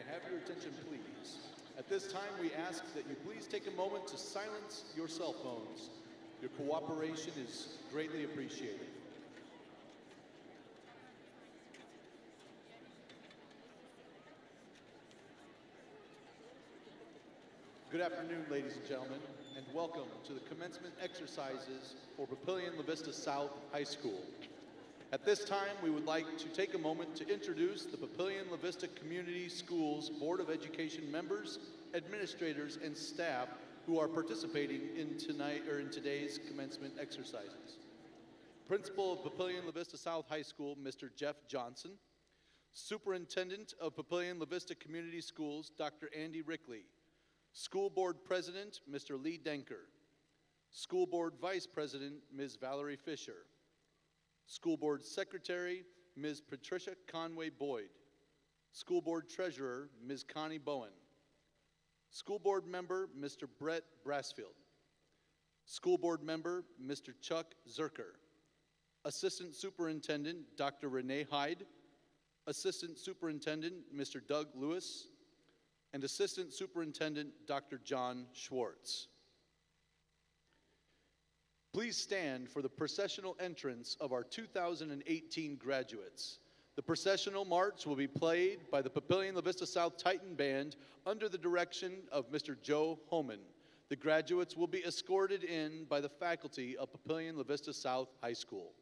I have your attention, please? At this time, we ask that you please take a moment to silence your cell phones. Your cooperation is greatly appreciated. Good afternoon, ladies and gentlemen, and welcome to the commencement exercises for Papillion La Vista South High School. At this time, we would like to take a moment to introduce the Papillion La Vista Community Schools Board of Education members, administrators, and staff who are participating in today's commencement exercises. Principal of Papillion La Vista South High School, Mr. Jeff Johnson. Superintendent of Papillion La Vista Community Schools, Dr. Andy Rickley. School Board President, Mr. Lee Denker. School Board Vice President, Ms. Valerie Fisher. School Board Secretary, Ms. Patricia Conway Boyd. School Board Treasurer, Ms. Connie Bowen. School Board Member, Mr. Brett Brassfield. School Board Member, Mr. Chuck Zerker. Assistant Superintendent, Dr. Renee Hyde. Assistant Superintendent, Mr. Doug Lewis. And Assistant Superintendent, Dr. John Schwartz. Please stand for the processional entrance of our 2018 graduates. The Processional March will be played by the Papillion La Vista South Titan Band under the direction of Mr. Joe Homan. The graduates will be escorted in by the faculty of Papillion La Vista South High School.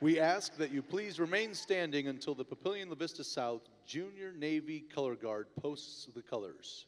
We ask that you please remain standing until the Papillion La Vista South Junior Navy Color Guard posts the colors.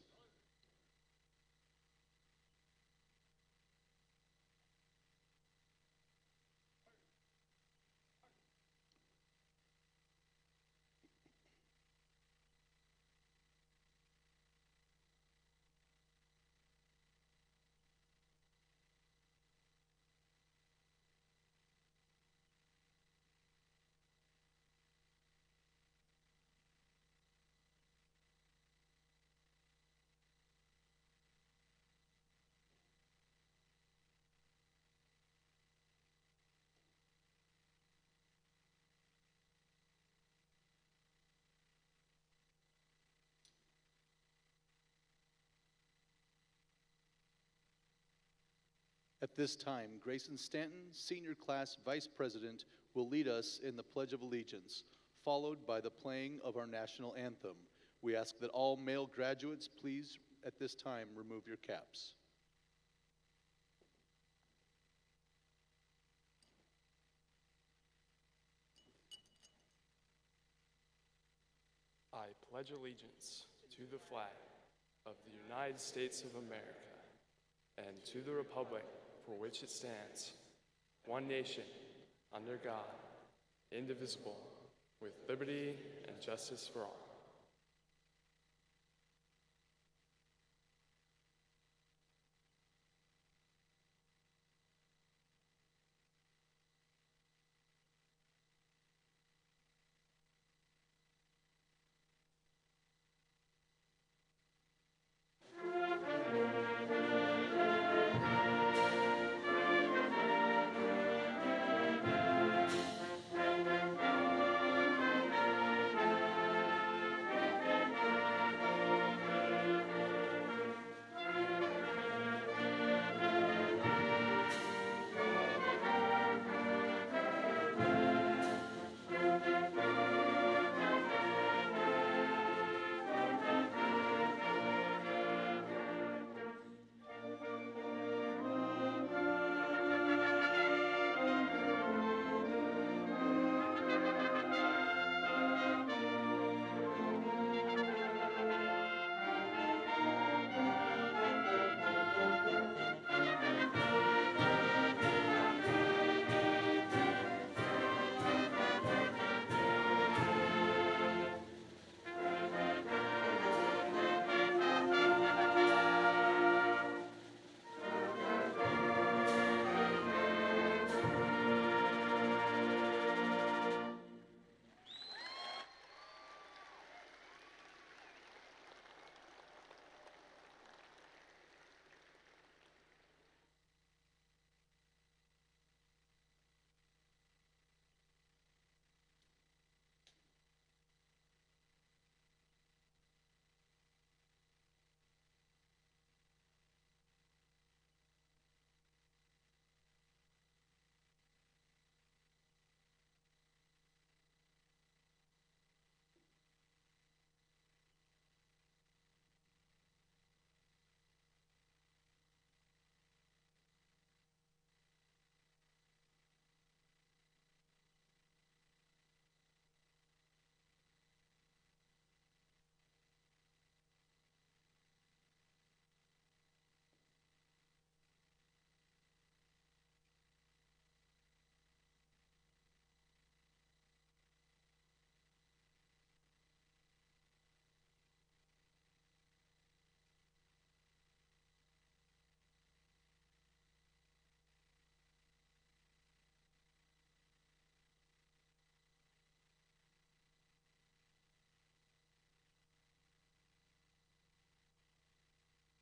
At this time, Grayson Stanton, Senior Class Vice President, will lead us in the Pledge of Allegiance, followed by the playing of our national anthem. We ask that all male graduates please, at this time, remove your caps. I pledge allegiance to the flag of the United States of America and to the republic for which it stands, one nation, under God, indivisible, with liberty and justice for all.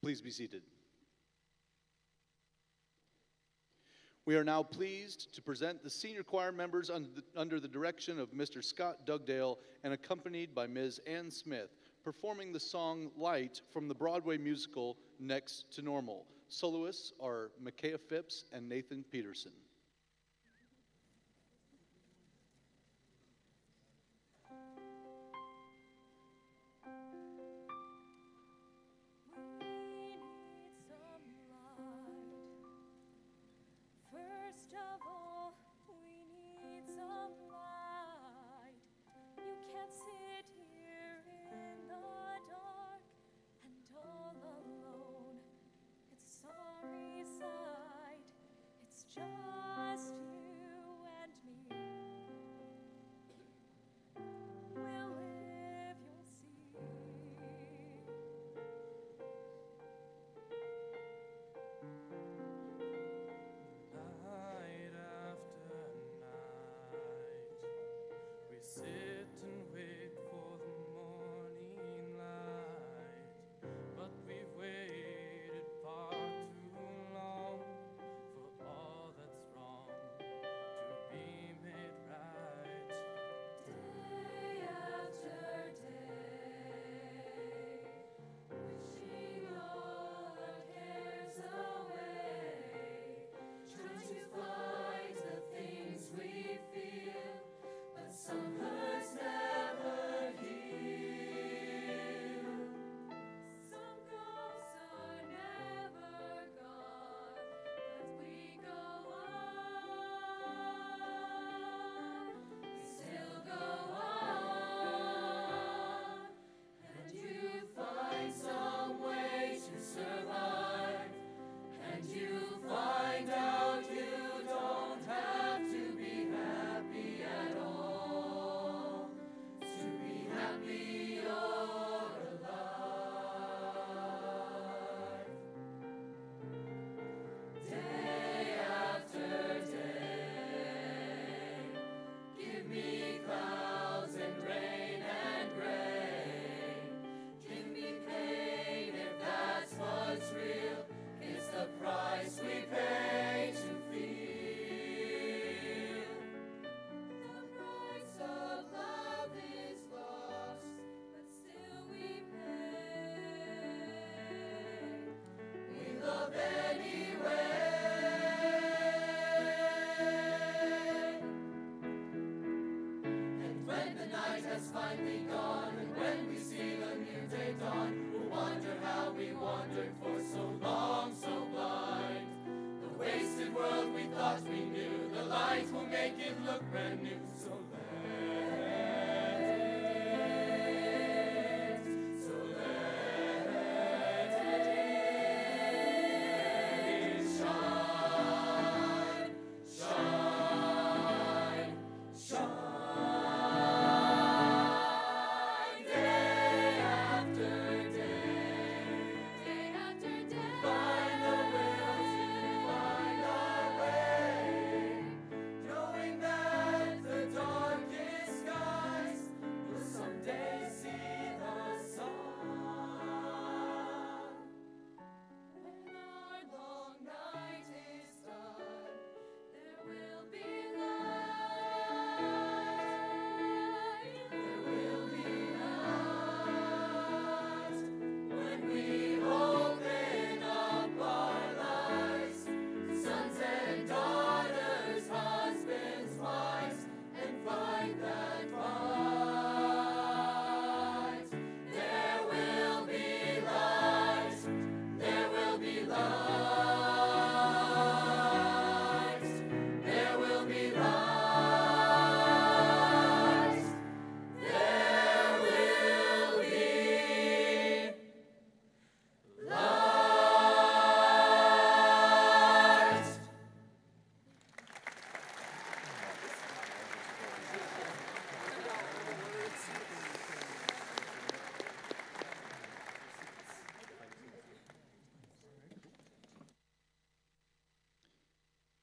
Please be seated. We are now pleased to present the senior choir members under the direction of Mr. Scott Dugdale and accompanied by Ms. Ann Smith, performing the song Light from the Broadway musical Next to Normal. Soloists are Micaiah Phipps and Nathan Peterson. First of all, we need some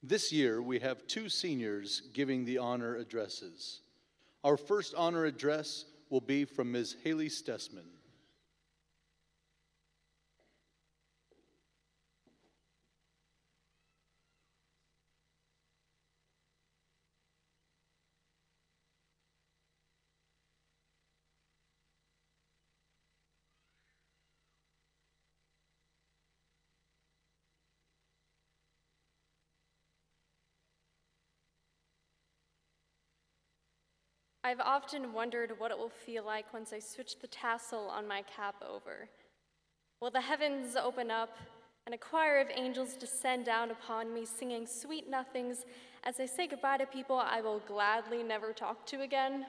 This year, we have two seniors giving the honor addresses. Our first honor address will be from Ms. Haley Stessman. I've often wondered what it will feel like once I switch the tassel on my cap over. Will the heavens open up and a choir of angels descend down upon me singing sweet nothings as I say goodbye to people I will gladly never talk to again?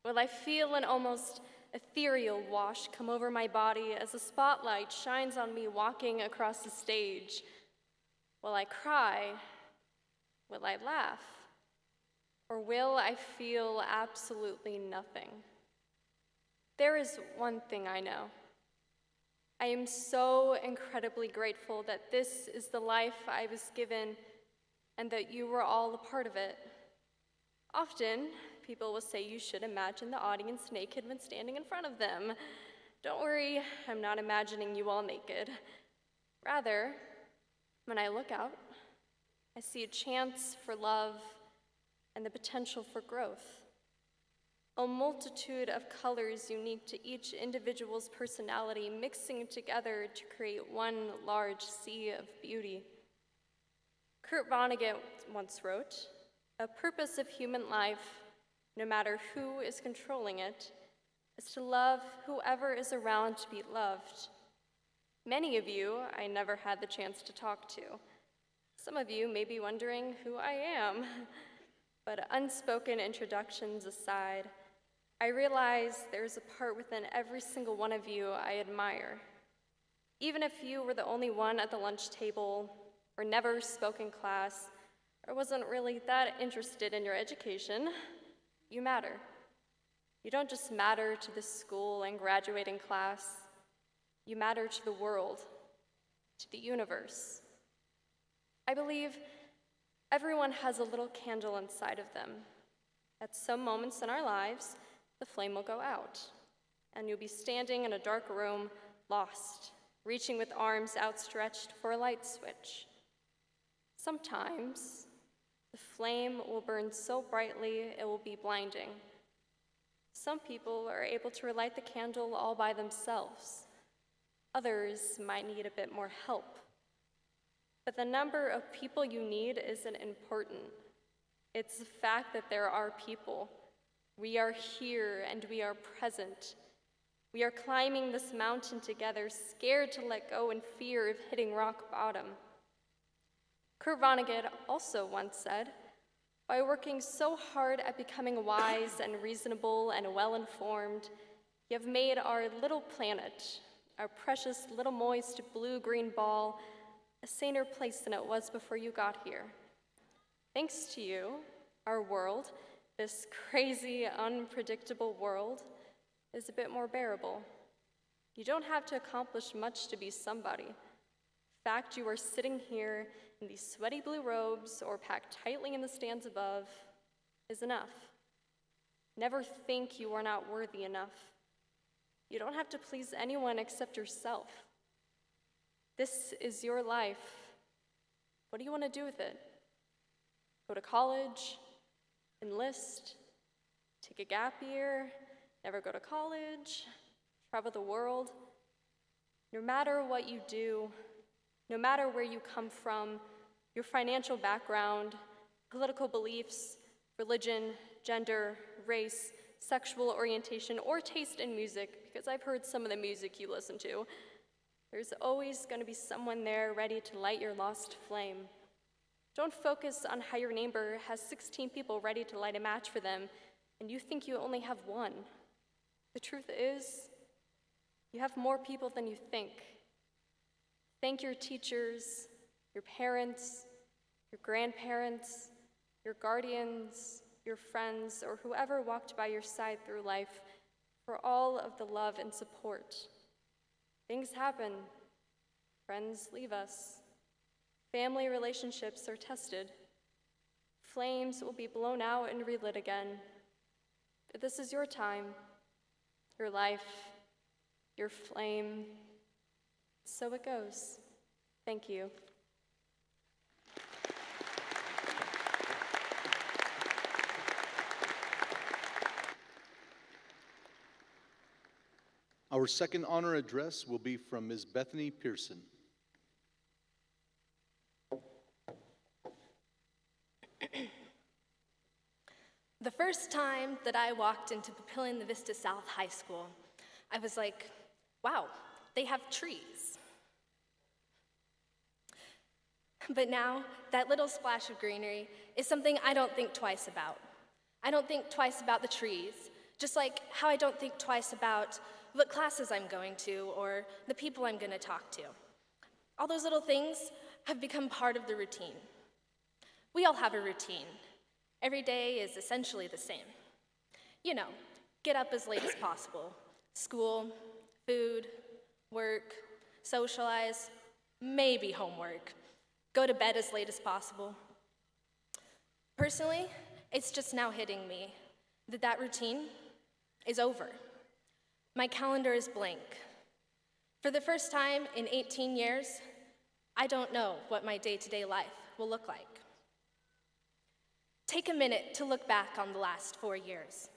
Will I feel an almost ethereal wash come over my body as the spotlight shines on me walking across the stage? Will I cry? Will I laugh? Or will I feel absolutely nothing? There is one thing I know. I am so incredibly grateful that this is the life I was given and that you were all a part of it. Often, people will say you should imagine the audience naked when standing in front of them. Don't worry, I'm not imagining you all naked. Rather, when I look out, I see a chance for love and the potential for growth. A multitude of colors unique to each individual's personality mixing together to create one large sea of beauty. Kurt Vonnegut once wrote, "A purpose of human life, no matter who is controlling it, is to love whoever is around to be loved." Many of you I never had the chance to talk to. Some of you may be wondering who I am. But unspoken introductions aside, I realize there's a part within every single one of you I admire. Even if you were the only one at the lunch table, or never spoke in class, or wasn't really that interested in your education, you matter. You don't just matter to the school and graduating class, you matter to the world, to the universe. I believe everyone has a little candle inside of them. At some moments in our lives, the flame will go out, and you'll be standing in a dark room, lost, reaching with arms outstretched for a light switch. Sometimes, the flame will burn so brightly it will be blinding. Some people are able to relight the candle all by themselves. Others might need a bit more help. But the number of people you need isn't important. It's the fact that there are people. We are here and we are present. We are climbing this mountain together, scared to let go in fear of hitting rock bottom. Kurt Vonnegut also once said, "By working so hard at becoming wise and reasonable and well-informed, you have made our little planet, our precious little moist blue-green ball, a saner place than it was before you got here. Thanks to you, our world, this crazy, unpredictable world, is a bit more bearable. You don't have to accomplish much to be somebody. The fact you are sitting here in these sweaty blue robes or packed tightly in the stands above is enough. Never think you are not worthy enough. You don't have to please anyone except yourself. This is your life. What do you want to do with it? Go to college? Enlist? Take a gap year? Never go to college? Travel the world? No matter what you do, no matter where you come from, your financial background, political beliefs, religion, gender, race, sexual orientation, or taste in music, because I've heard some of the music you listen to, there's always going to be someone there ready to light your lost flame. Don't focus on how your neighbor has 16 people ready to light a match for them, and you think you only have one. The truth is, you have more people than you think. Thank your teachers, your parents, your grandparents, your guardians, your friends, or whoever walked by your side through life for all of the love and support. Things happen. Friends leave us. Family relationships are tested. Flames will be blown out and relit again. But this is your time, your life, your flame. So it goes. Thank you. Our second honor address will be from Ms. Bethany Pearson. The first time that I walked into Papillion La Vista South High School, I was like, wow, they have trees. But now, that little splash of greenery is something I don't think twice about. I don't think twice about the trees, just like how I don't think twice about what classes I'm going to or the people I'm going to talk to. All those little things have become part of the routine. We all have a routine. Every day is essentially the same. You know, get up as late as possible. School, food, work, socialize, maybe homework. Go to bed as late as possible. Personally, it's just now hitting me that that routine is over. My calendar is blank. For the first time in 18 years, I don't know what my day-to-day life will look like. Take a minute to look back on the last 4 years.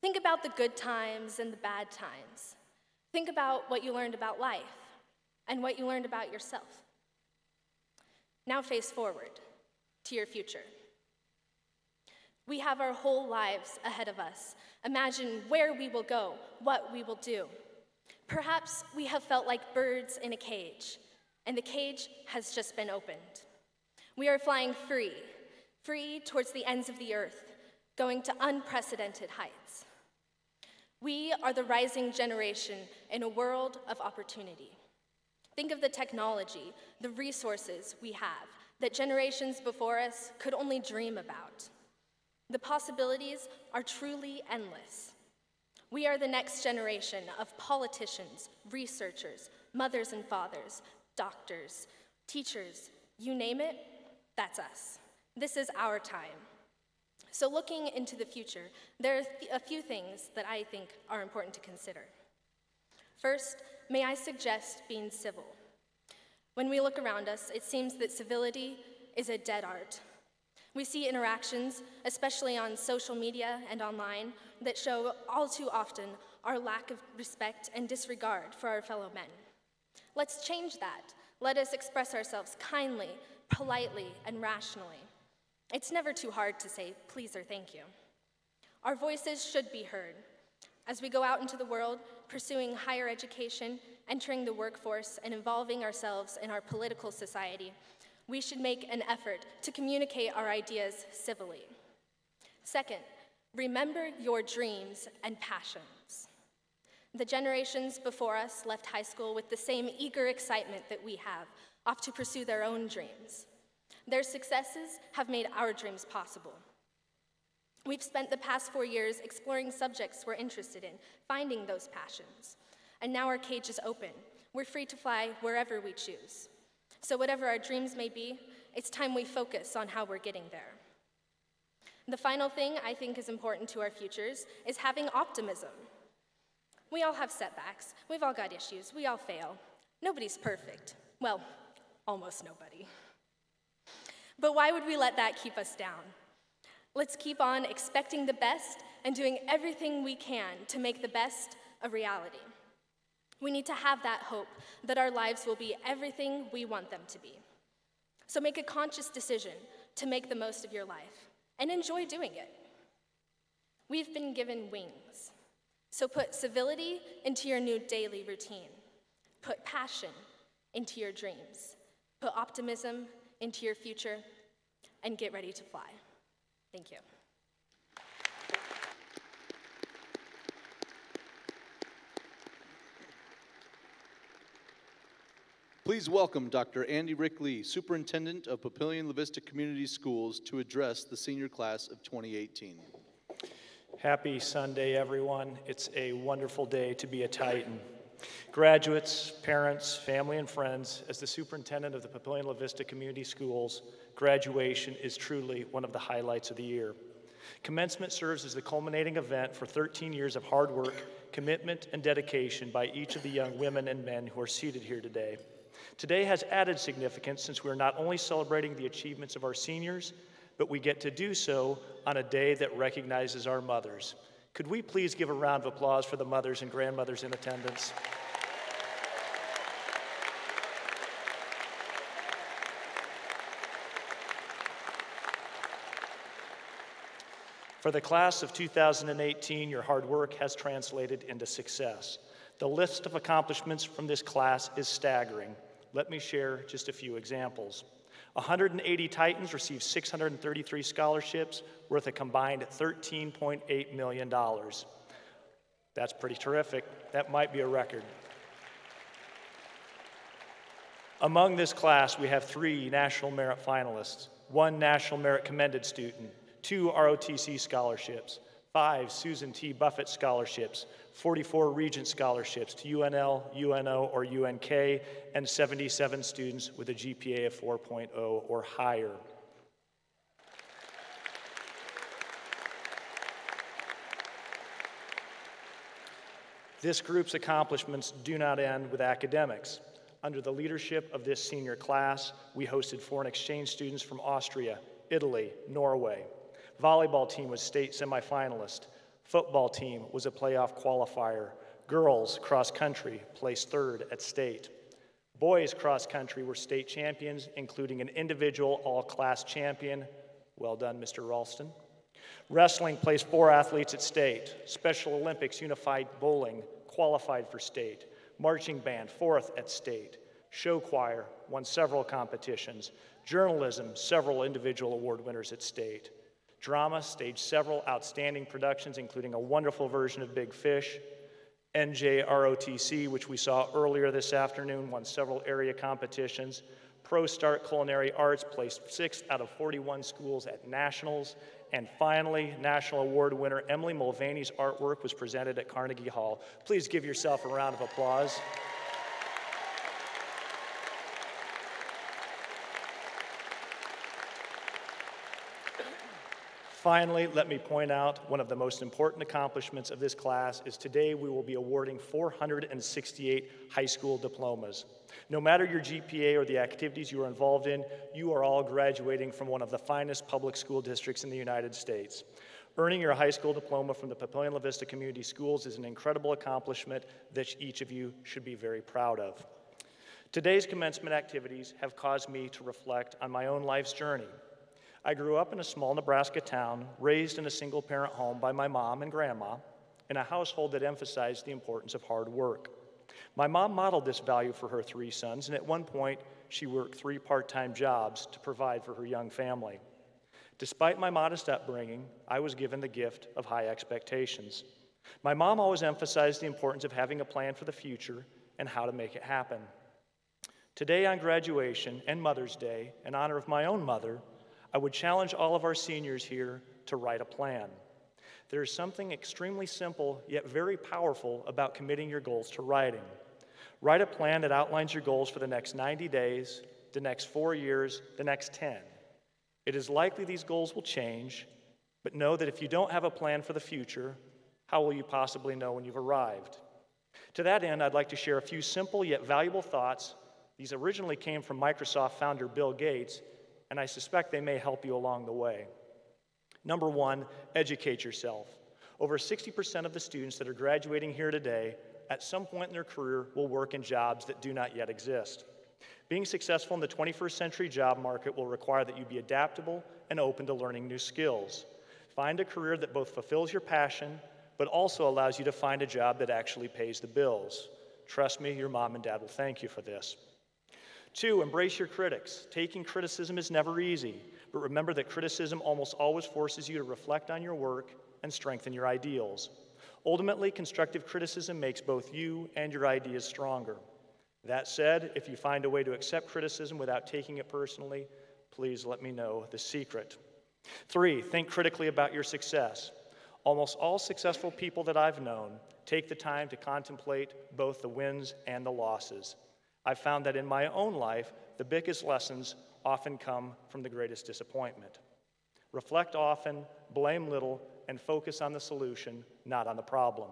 Think about the good times and the bad times. Think about what you learned about life and what you learned about yourself. Now face forward to your future. We have our whole lives ahead of us. Imagine where we will go, what we will do. Perhaps we have felt like birds in a cage, and the cage has just been opened. We are flying free towards the ends of the earth, going to unprecedented heights. We are the rising generation in a world of opportunity. Think of the technology, the resources we have that generations before us could only dream about. The possibilities are truly endless. We are the next generation of politicians, researchers, mothers and fathers, doctors, teachers, you name it, that's us. This is our time. So looking into the future, there are a few things that I think are important to consider. First, may I suggest being civil. When we look around us, it seems that civility is a dead art. We see interactions, especially on social media and online, that show all too often our lack of respect and disregard for our fellow men. Let's change that. Let us express ourselves kindly, politely, and rationally. It's never too hard to say please or thank you. Our voices should be heard. As we go out into the world, pursuing higher education, entering the workforce, and involving ourselves in our political society, we should make an effort to communicate our ideas civilly. Second, remember your dreams and passions. The generations before us left high school with the same eager excitement that we have, off to pursue their own dreams. Their successes have made our dreams possible. We've spent the past 4 years exploring subjects we're interested in, finding those passions. And now our cage is open. We're free to fly wherever we choose. So whatever our dreams may be, it's time we focus on how we're getting there. The final thing I think is important to our futures is having optimism. We all have setbacks. We've all got issues. We all fail. Nobody's perfect. Well, almost nobody. But why would we let that keep us down? Let's keep on expecting the best and doing everything we can to make the best a reality. We need to have that hope that our lives will be everything we want them to be. So make a conscious decision to make the most of your life and enjoy doing it. We've been given wings. So put civility into your new daily routine. Put passion into your dreams. Put optimism into your future, and get ready to fly. Thank you. Please welcome Dr. Andy Rick Lee, Superintendent of Papillion La Vista Community Schools, to address the senior class of 2018. Happy Sunday, everyone. It's a wonderful day to be a Titan. Graduates, parents, family, and friends, as the superintendent of the Papillion La Vista Community Schools, graduation is truly one of the highlights of the year. Commencement serves as the culminating event for 13 years of hard work, commitment, and dedication by each of the young women and men who are seated here today. Today has added significance since we are not only celebrating the achievements of our seniors, but we get to do so on a day that recognizes our mothers. Could we please give a round of applause for the mothers and grandmothers in attendance? For the class of 2018, your hard work has translated into success. The list of accomplishments from this class is staggering. Let me share just a few examples. 180 Titans received 633 scholarships worth a combined $13.8 million. That's pretty terrific. That might be a record. Among this class, we have 3 National Merit finalists, 1 National Merit Commended student, 2 ROTC scholarships, 5 Susan T. Buffett scholarships, 44 Regent scholarships to UNL, UNO, or UNK, and 77 students with a GPA of 4.0 or higher. This group's accomplishments do not end with academics. Under the leadership of this senior class, we hosted foreign exchange students from Austria, Italy, Norway. Volleyball team was state semifinalist. Football team was a playoff qualifier. Girls cross country placed 3rd at state. Boys cross country were state champions, including an individual all-class champion. Well done, Mr. Ralston. Wrestling placed 4 athletes at state. Special Olympics unified bowling qualified for state. Marching band 4th at state. Show choir won several competitions. Journalism, several individual award winners at state. Drama staged several outstanding productions, including a wonderful version of Big Fish. NJROTC, which we saw earlier this afternoon, won several area competitions. Pro Start Culinary Arts placed 6th out of 41 schools at nationals. And finally, national award winner Emily Mulvaney's artwork was presented at Carnegie Hall. Please give yourself a round of applause. Finally, let me point out one of the most important accomplishments of this class is today we will be awarding 468 high school diplomas. No matter your GPA or the activities you are involved in, you are all graduating from one of the finest public school districts in the United States. Earning your high school diploma from the Papillion La Vista Community Schools is an incredible accomplishment that each of you should be very proud of. Today's commencement activities have caused me to reflect on my own life's journey. I grew up in a small Nebraska town, raised in a single-parent home by my mom and grandma, in a household that emphasized the importance of hard work. My mom modeled this value for her 3 sons, and at one point, she worked 3 part-time jobs to provide for her young family. Despite my modest upbringing, I was given the gift of high expectations. My mom always emphasized the importance of having a plan for the future and how to make it happen. Today on graduation and Mother's Day, in honor of my own mother, I would challenge all of our seniors here to write a plan. There is something extremely simple yet very powerful about committing your goals to writing. Write a plan that outlines your goals for the next 90 days, the next 4 years, the next 10. It is likely these goals will change, but know that if you don't have a plan for the future, how will you possibly know when you've arrived? To that end, I'd like to share a few simple yet valuable thoughts. These originally came from Microsoft founder Bill Gates, and I suspect they may help you along the way. Number 1, educate yourself. Over 60% of the students that are graduating here today, at some point in their career, will work in jobs that do not yet exist. Being successful in the 21st century job market will require that you be adaptable and open to learning new skills. Find a career that both fulfills your passion, but also allows you to find a job that actually pays the bills. Trust me, your mom and dad will thank you for this. 2, embrace your critics. Taking criticism is never easy, but remember that criticism almost always forces you to reflect on your work and strengthen your ideals. Ultimately, constructive criticism makes both you and your ideas stronger. That said, if you find a way to accept criticism without taking it personally, please let me know the secret. 3, think critically about your success. Almost all successful people that I've known take the time to contemplate both the wins and the losses. I've found that in my own life, the biggest lessons often come from the greatest disappointment. Reflect often, blame little, and focus on the solution, not on the problem.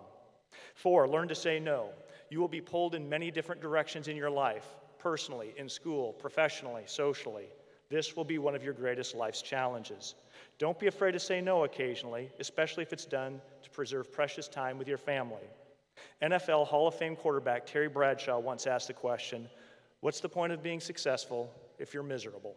4, learn to say no. You will be pulled in many different directions in your life, personally, in school, professionally, socially. This will be one of your greatest life's challenges. Don't be afraid to say no occasionally, especially if it's done to preserve precious time with your family. NFL Hall of Fame quarterback Terry Bradshaw once asked the question, what's the point of being successful if you're miserable?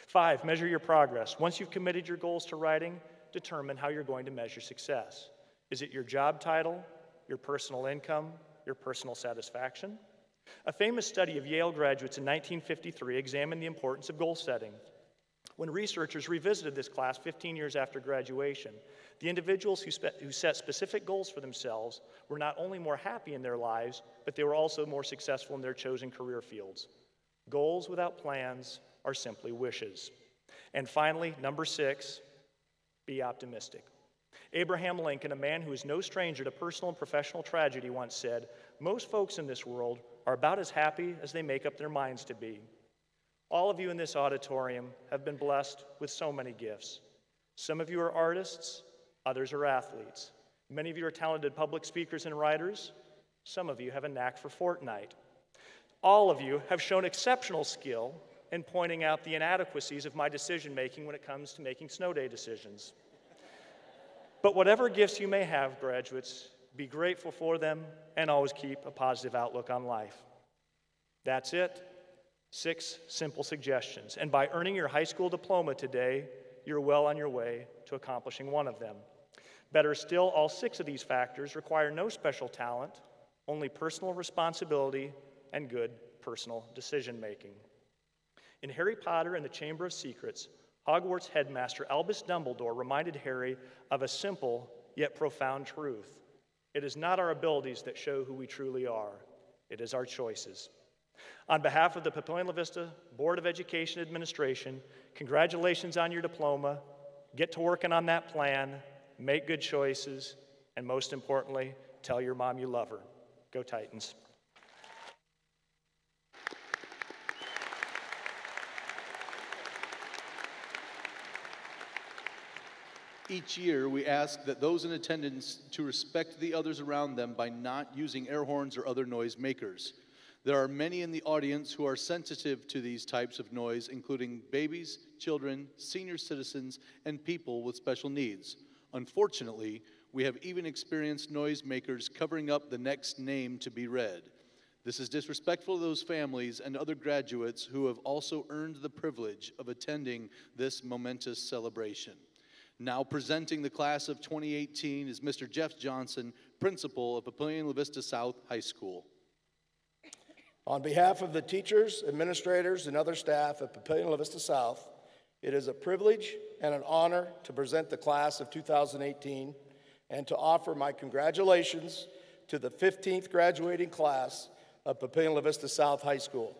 5, measure your progress. Once you've committed your goals to writing, determine how you're going to measure success. Is it your job title, your personal income, your personal satisfaction? A famous study of Yale graduates in 1953 examined the importance of goal setting. When researchers revisited this class 15 years after graduation, the individuals who set specific goals for themselves were not only more happy in their lives, but they were also more successful in their chosen career fields. Goals without plans are simply wishes. And finally, number 6, be optimistic. Abraham Lincoln, a man who is no stranger to personal and professional tragedy, once said, most folks in this world are about as happy as they make up their minds to be. All of you in this auditorium have been blessed with so many gifts. Some of you are artists, others are athletes. Many of you are talented public speakers and writers. Some of you have a knack for Fortnite. All of you have shown exceptional skill in pointing out the inadequacies of my decision-making when it comes to making snow day decisions. But whatever gifts you may have, graduates, be grateful for them and always keep a positive outlook on life. That's it. 6 simple suggestions. And by earning your high school diploma today, you're well on your way to accomplishing one of them. Better still, all 6 of these factors require no special talent, only personal responsibility and good personal decision-making. In Harry Potter and the Chamber of Secrets, Hogwarts headmaster Albus Dumbledore reminded Harry of a simple yet profound truth. It is not our abilities that show who we truly are. It is our choices. On behalf of the Papillion La Vista Board of Education Administration, congratulations on your diploma. Get to working on that plan, make good choices, and most importantly, tell your mom you love her. Go Titans. Each year, we ask that those in attendance to respect the others around them by not using air horns or other noise makers. There are many in the audience who are sensitive to these types of noise, including babies, children, senior citizens, and people with special needs. Unfortunately, we have even experienced noise makers covering up the next name to be read. This is disrespectful to those families and other graduates who have also earned the privilege of attending this momentous celebration. Now presenting the class of 2018 is Mr. Jeff Johnson, principal of Papillion La Vista South High School. On behalf of the teachers, administrators, and other staff at Papillion La Vista South, it is a privilege and an honor to present the class of 2018 and to offer my congratulations to the 15th graduating class of Papillion La Vista South High School.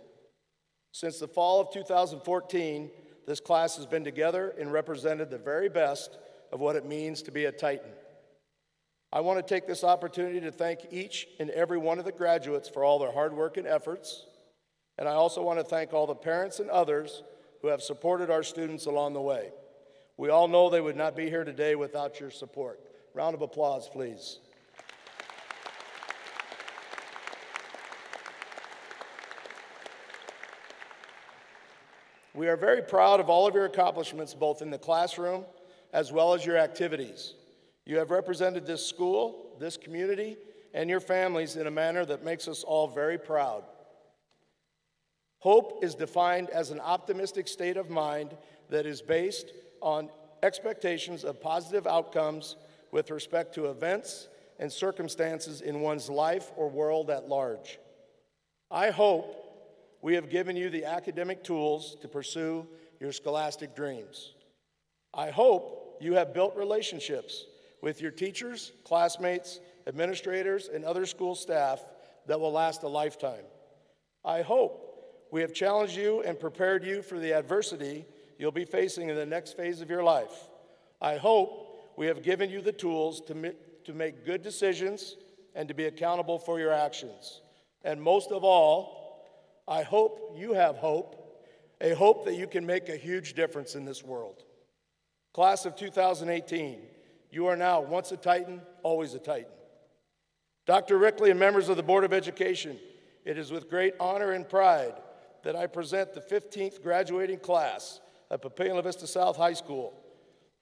Since the fall of 2014, this class has been together and represented the very best of what it means to be a Titan. I want to take this opportunity to thank each and every one of the graduates for all their hard work and efforts, and I also want to thank all the parents and others who have supported our students along the way. We all know they would not be here today without your support. Round of applause, please. We are very proud of all of your accomplishments, both in the classroom as well as your activities. You have represented this school, this community, and your families in a manner that makes us all very proud. Hope is defined as an optimistic state of mind that is based on expectations of positive outcomes with respect to events and circumstances in one's life or world at large. I hope we have given you the academic tools to pursue your scholastic dreams. I hope you have built relationships with your teachers, classmates, administrators, and other school staff that will last a lifetime. I hope we have challenged you and prepared you for the adversity you'll be facing in the next phase of your life. I hope we have given you the tools to make good decisions and to be accountable for your actions. And most of all, I hope you have hope, a hope that you can make a huge difference in this world. Class of 2018, you are now once a Titan, always a Titan. Dr. Rickley and members of the Board of Education, it is with great honor and pride that I present the 15th graduating class of Papillion La Vista South High School.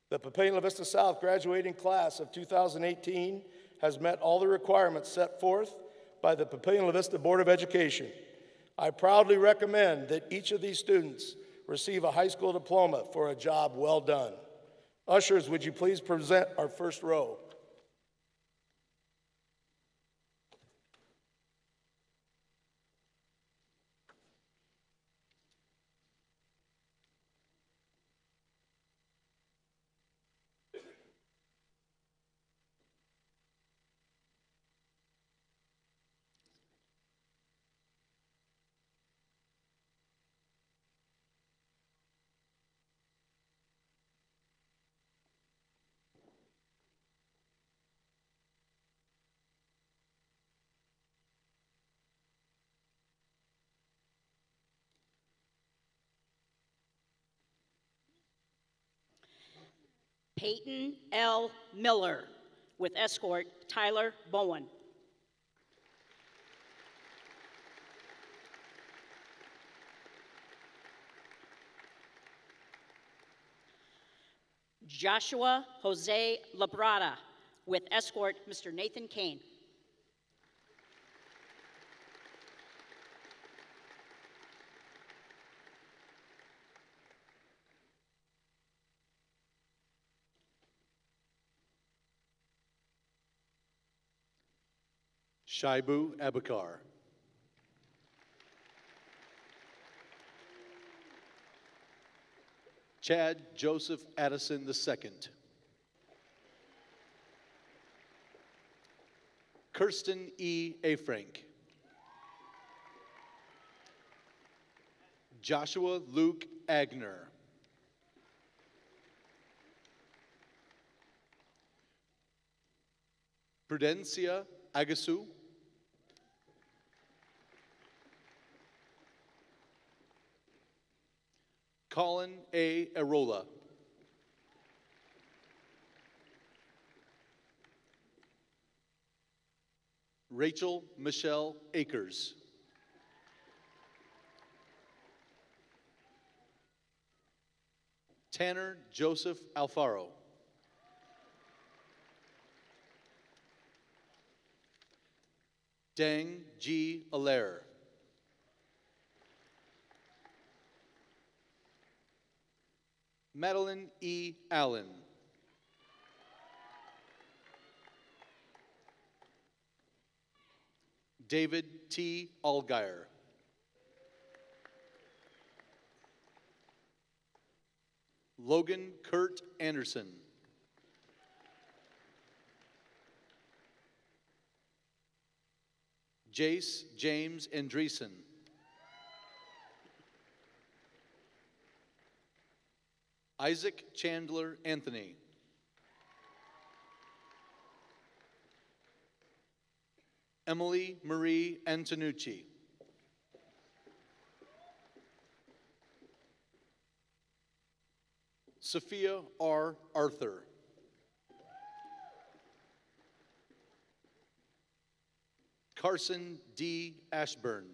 The Papillion La Vista South graduating class of 2018 has met all the requirements set forth by the Papillion La Vista Board of Education. I proudly recommend that each of these students receive a high school diploma for a job well done. Ushers, would you please present our first row? Peyton L. Miller, with escort Tyler Bowen. Joshua Jose Labrada, with escort Mr. Nathan Kane. Shaibu Abakar. Chad Joseph Addison II. Kirsten E. Afrank. Joshua Luke Agner. Prudencia Agasu. Colin A. Arola. Rachel Michelle Akers. Tanner Joseph Alfaro. Deng G. Allaire. Madeline E. Allen. David T. Allgaier. Logan Kurt Anderson. Jace James Andreessen. Isaac Chandler Anthony. Emily Marie Antonucci. Sophia R. Arthur. Carson D. Ashburn.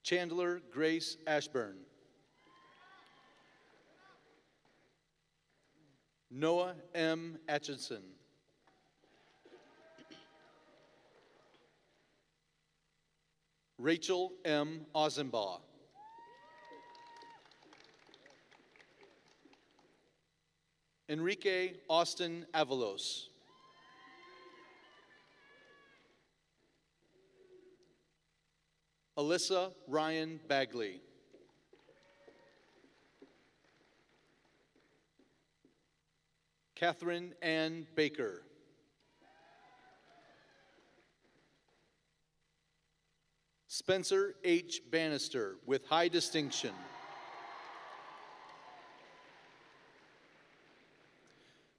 Chandler Grace Ashburn. Noah M. Atchison. Rachel M. Ozenbaugh. Enrique Austin Avalos. Alyssa Ryan Bagley. Catherine Ann Baker. Spencer H. Bannister with high distinction.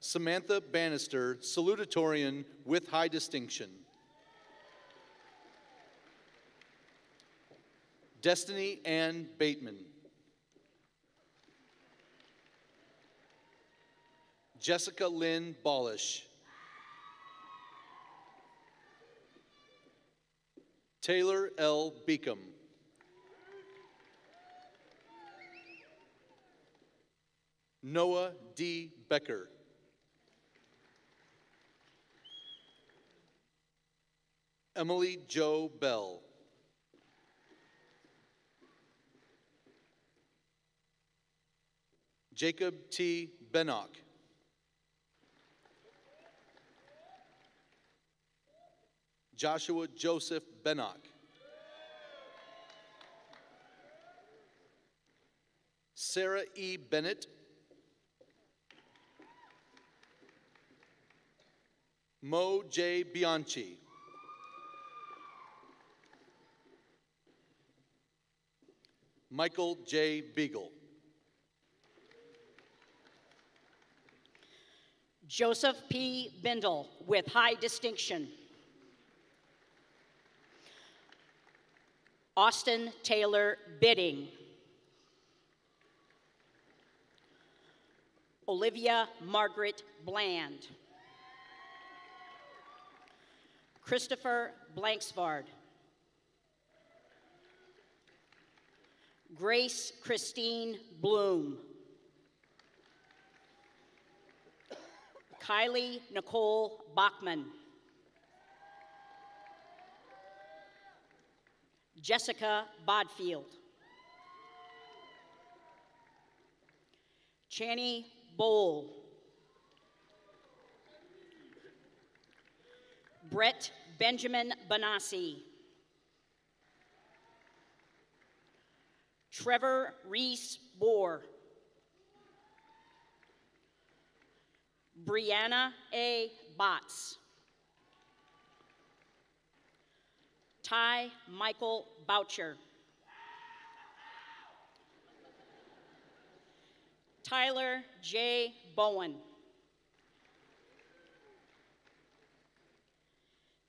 Samantha Bannister, salutatorian with high distinction. Destiny Ann Bateman. Jessica Lynn Ballish. Taylor L. Beacom. Noah D. Becker. Emily Jo Bell. Jacob T. Bennock. Joshua Joseph Bennock. Sarah E. Bennett. Mo J. Bianchi. Michael J. Beagle. Joseph P. Bindle with high distinction. Austin Taylor Bidding. Olivia Margaret Bland. Christopher Blanksvard. Grace Christine Bloom. Kylie Nicole Bachman. Jessica Bodfield. Channy Bowl. Brett Benjamin Benassi. Trevor Reese Bohr. Brianna A. Botts. Ty Michael Boucher. Tyler J. Bowen.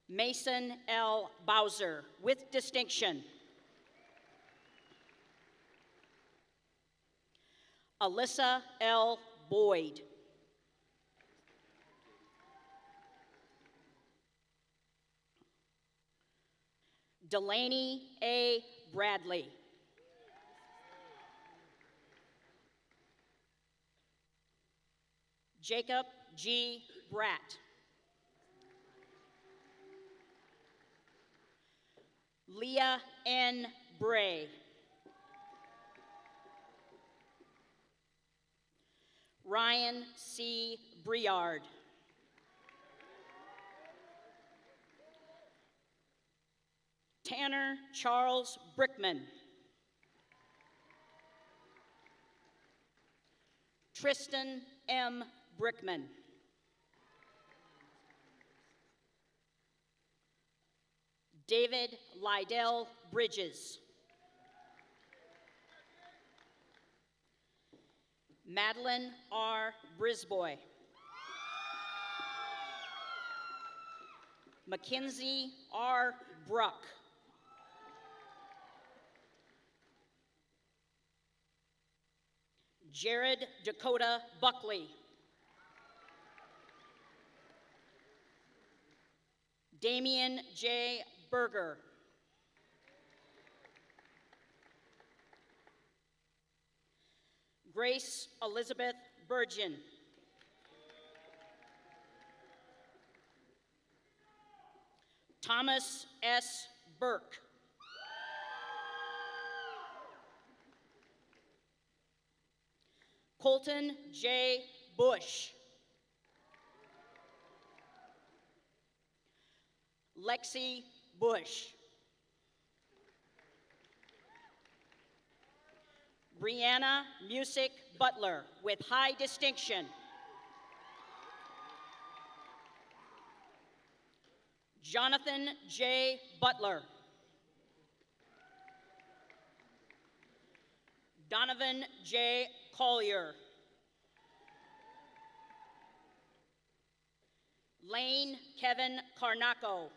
Mason L. Bowser with distinction. Alyssa L. Boyd. Delaney A. Bradley. Jacob G. Bratt. Leah N. Bray. Ryan C. Briard. Tanner Charles Brickman. Tristan M. Brickman. David Lydell Bridges. Madeline R. Brisboy. Mackenzie R. Bruck. Jared Dakota Buckley. Damian J. Berger. Grace Elizabeth Burgeon. Thomas S. Burke. Colton J. Bush. Lexi Bush. Brianna Music Butler with high distinction. Jonathan J. Butler. Donovan J. Collier. Lane Kevin Carnaco.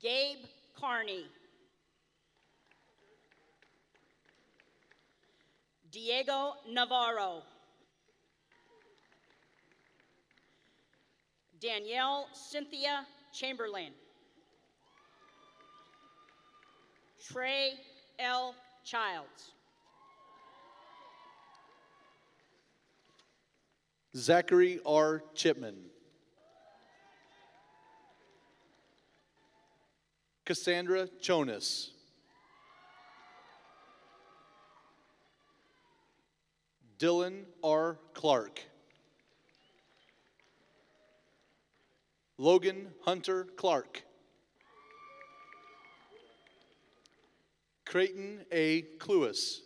Gabe Carney. Diego Navarro. Danielle Cynthia Chamberlain. Trey L. Childs. Zachary R. Chipman. Cassandra Chonis. Dylan R. Clark. Logan Hunter Clark. Creighton A. Cluis.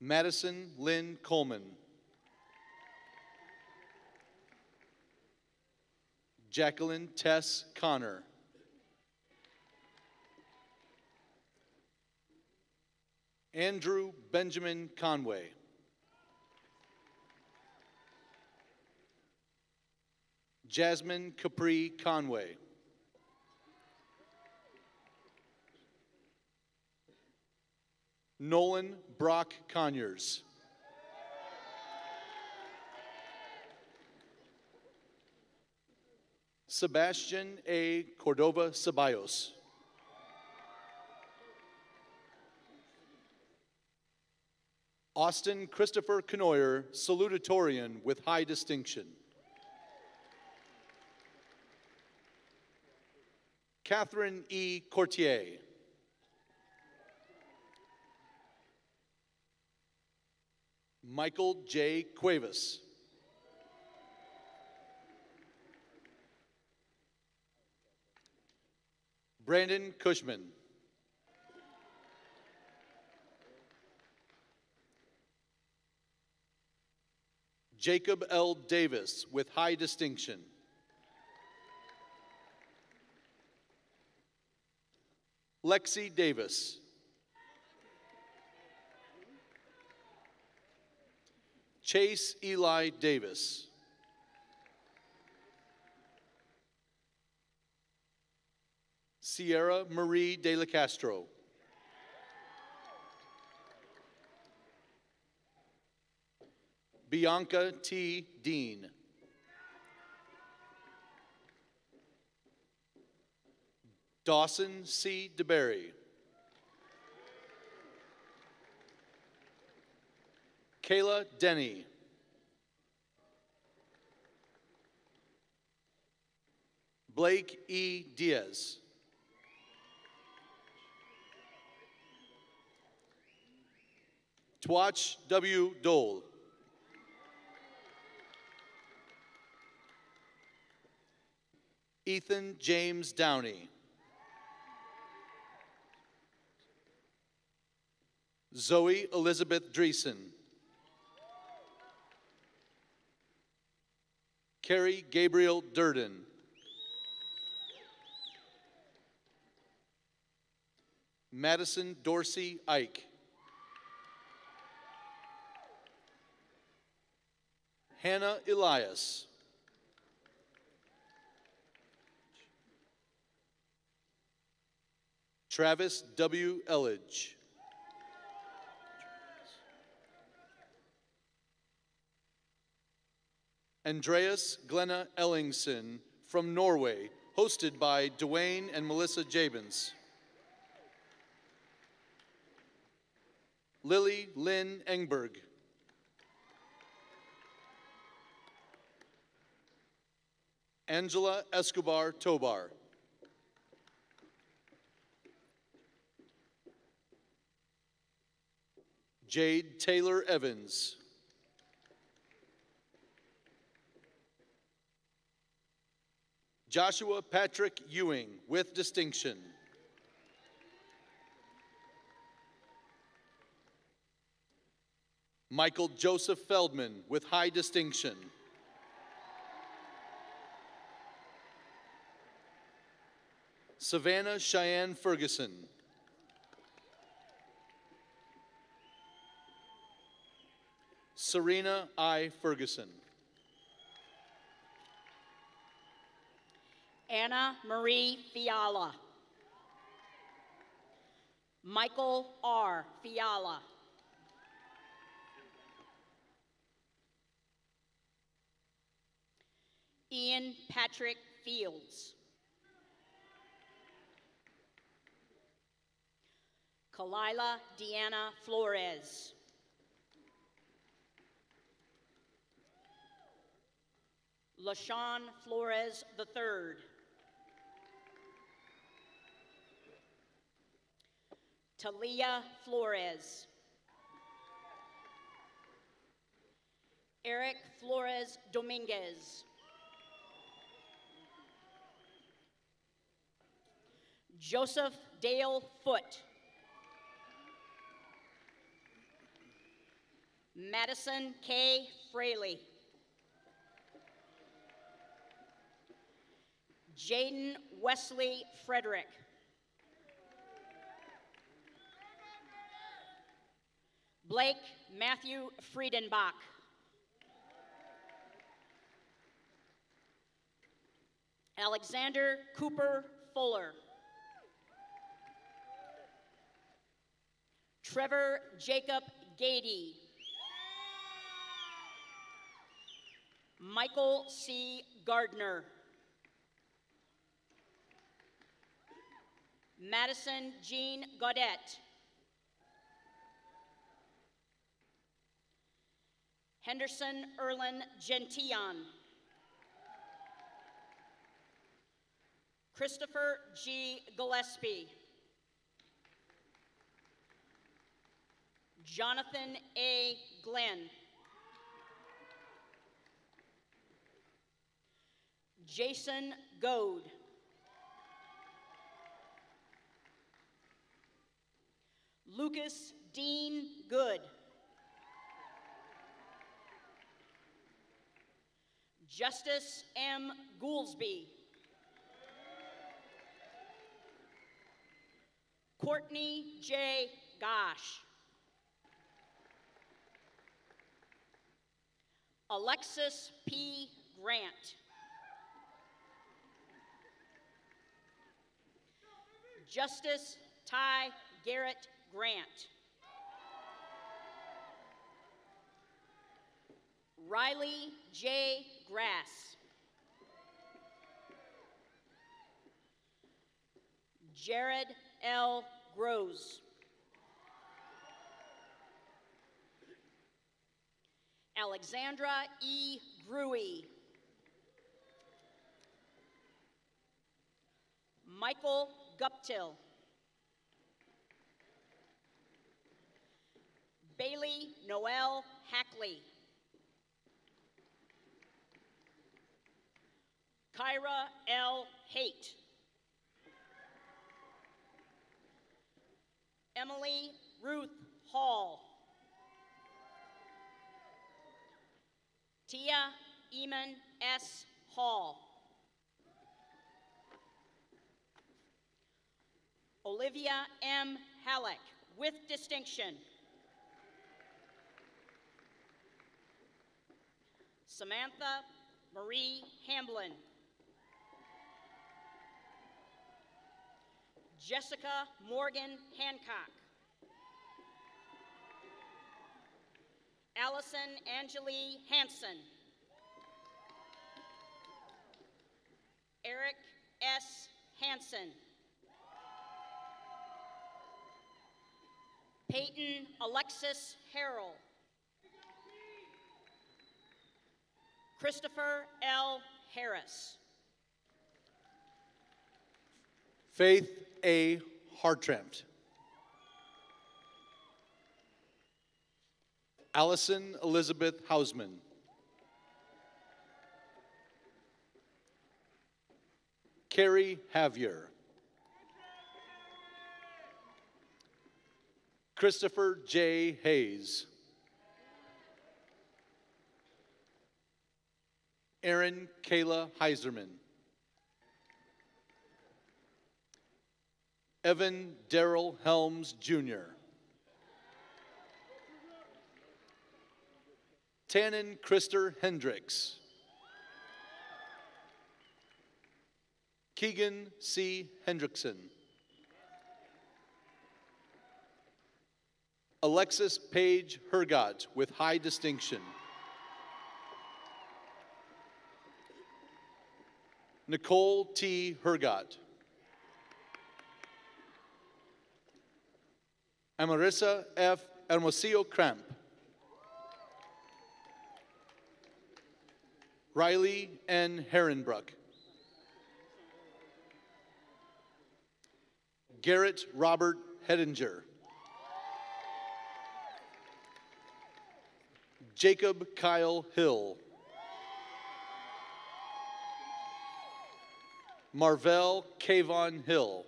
Madison Lynn Coleman. Jacqueline Tess Connor. Andrew Benjamin Conway. Jasmine Capri Conway. Nolan Brock Conyers. Sebastian A. Cordova Ceballos. Austin Christopher Canoyer, salutatorian with high distinction. Catherine E. Courtier. Michael J. Cuevas. Brandon Cushman. Jacob L. Davis with high distinction. Lexi Davis. Chase Eli Davis. Sierra Marie De La Castro. Bianca T. Dean. Dawson C. DeBerry. Kayla Denny. Blake E. Diaz. Twatch W. Dole. Ethan James Downey. Zoe Elizabeth Dreesen. Carrie Gabriel Durden. Madison Dorsey Ike. Hannah Elias. Travis W. Elledge. Andreas Glenna Ellingson from Norway, hosted by Dwayne and Melissa Jabins. Lily Lynn Engberg. Angela Escobar Tobar. Jade Taylor Evans. Joshua Patrick Ewing with distinction. Michael Joseph Feldman with high distinction. Savannah Cheyenne Ferguson. Serena I. Ferguson. Anna Marie Fiala. Michael R. Fiala. Ian Patrick Fields. Kalila Deanna Flores. LaShawn Flores III. Talia Flores. Eric Flores Dominguez. Joseph Dale Foote. Madison K. Fraley. Jaden Wesley Frederick. Blake Matthew Friedenbach. Alexander Cooper Fuller. Trevor Jacob Gady. Michael C. Gardner. Madison Jean Gaudette. Henderson Erlin Gentian. Christopher G. Gillespie. Jonathan A. Glenn. Jason Goad. Lucas Dean Good. Justice M. Goolsby. Courtney J. Gosh. Alexis P. Grant. Justice Ty Garrett Grant. Riley J. Grass. Jared L. Groves. Alexandra E. Gruey. Michael Guptill. Bailey Noel Hackley. Kyra L. Haight. Emily Ruth Hall. Tia Eamon S. Hall. Olivia M. Halleck, with distinction. Samantha Marie Hamblin. Jessica Morgan Hancock. Allison Angelie Hansen. Eric S. Hansen. Peyton Alexis Harrell. Christopher L. Harris. Faith A. Hartranft. Allison Elizabeth Hausman. Carrie Javier. Christopher J. Hayes. Erin Kayla Heiserman. Evan Darrell Helms, Jr. Tannen Krister Hendricks. Keegan C. Hendrickson. Alexis Paige Hergott with high distinction. Nicole T. Hergott. Amarissa F. Hermosillo Cramp. Riley N. Herrenbruck. Garrett Robert Hedinger. Jacob Kyle Hill. Marvell Kayvon Hill.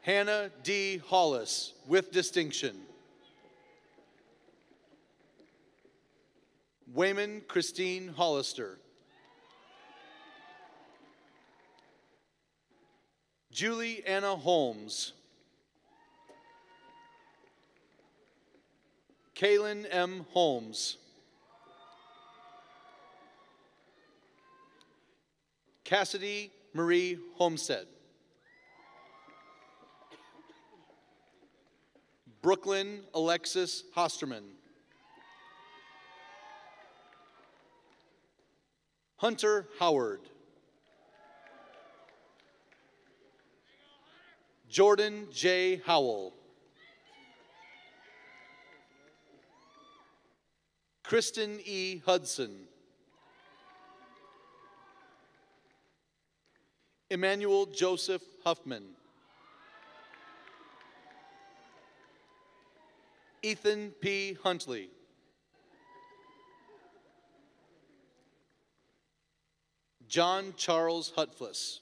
Hannah D. Hollis with distinction. Wayman Christine Hollister. Julie Anna Holmes. Kaylin M. Holmes. Cassidy Marie Homestead. Brooklyn Alexis Hosterman. Hunter Howard. Jordan J. Howell. Kristen E. Hudson. Emmanuel Joseph Huffman. Ethan P. Huntley. John Charles Hutfless.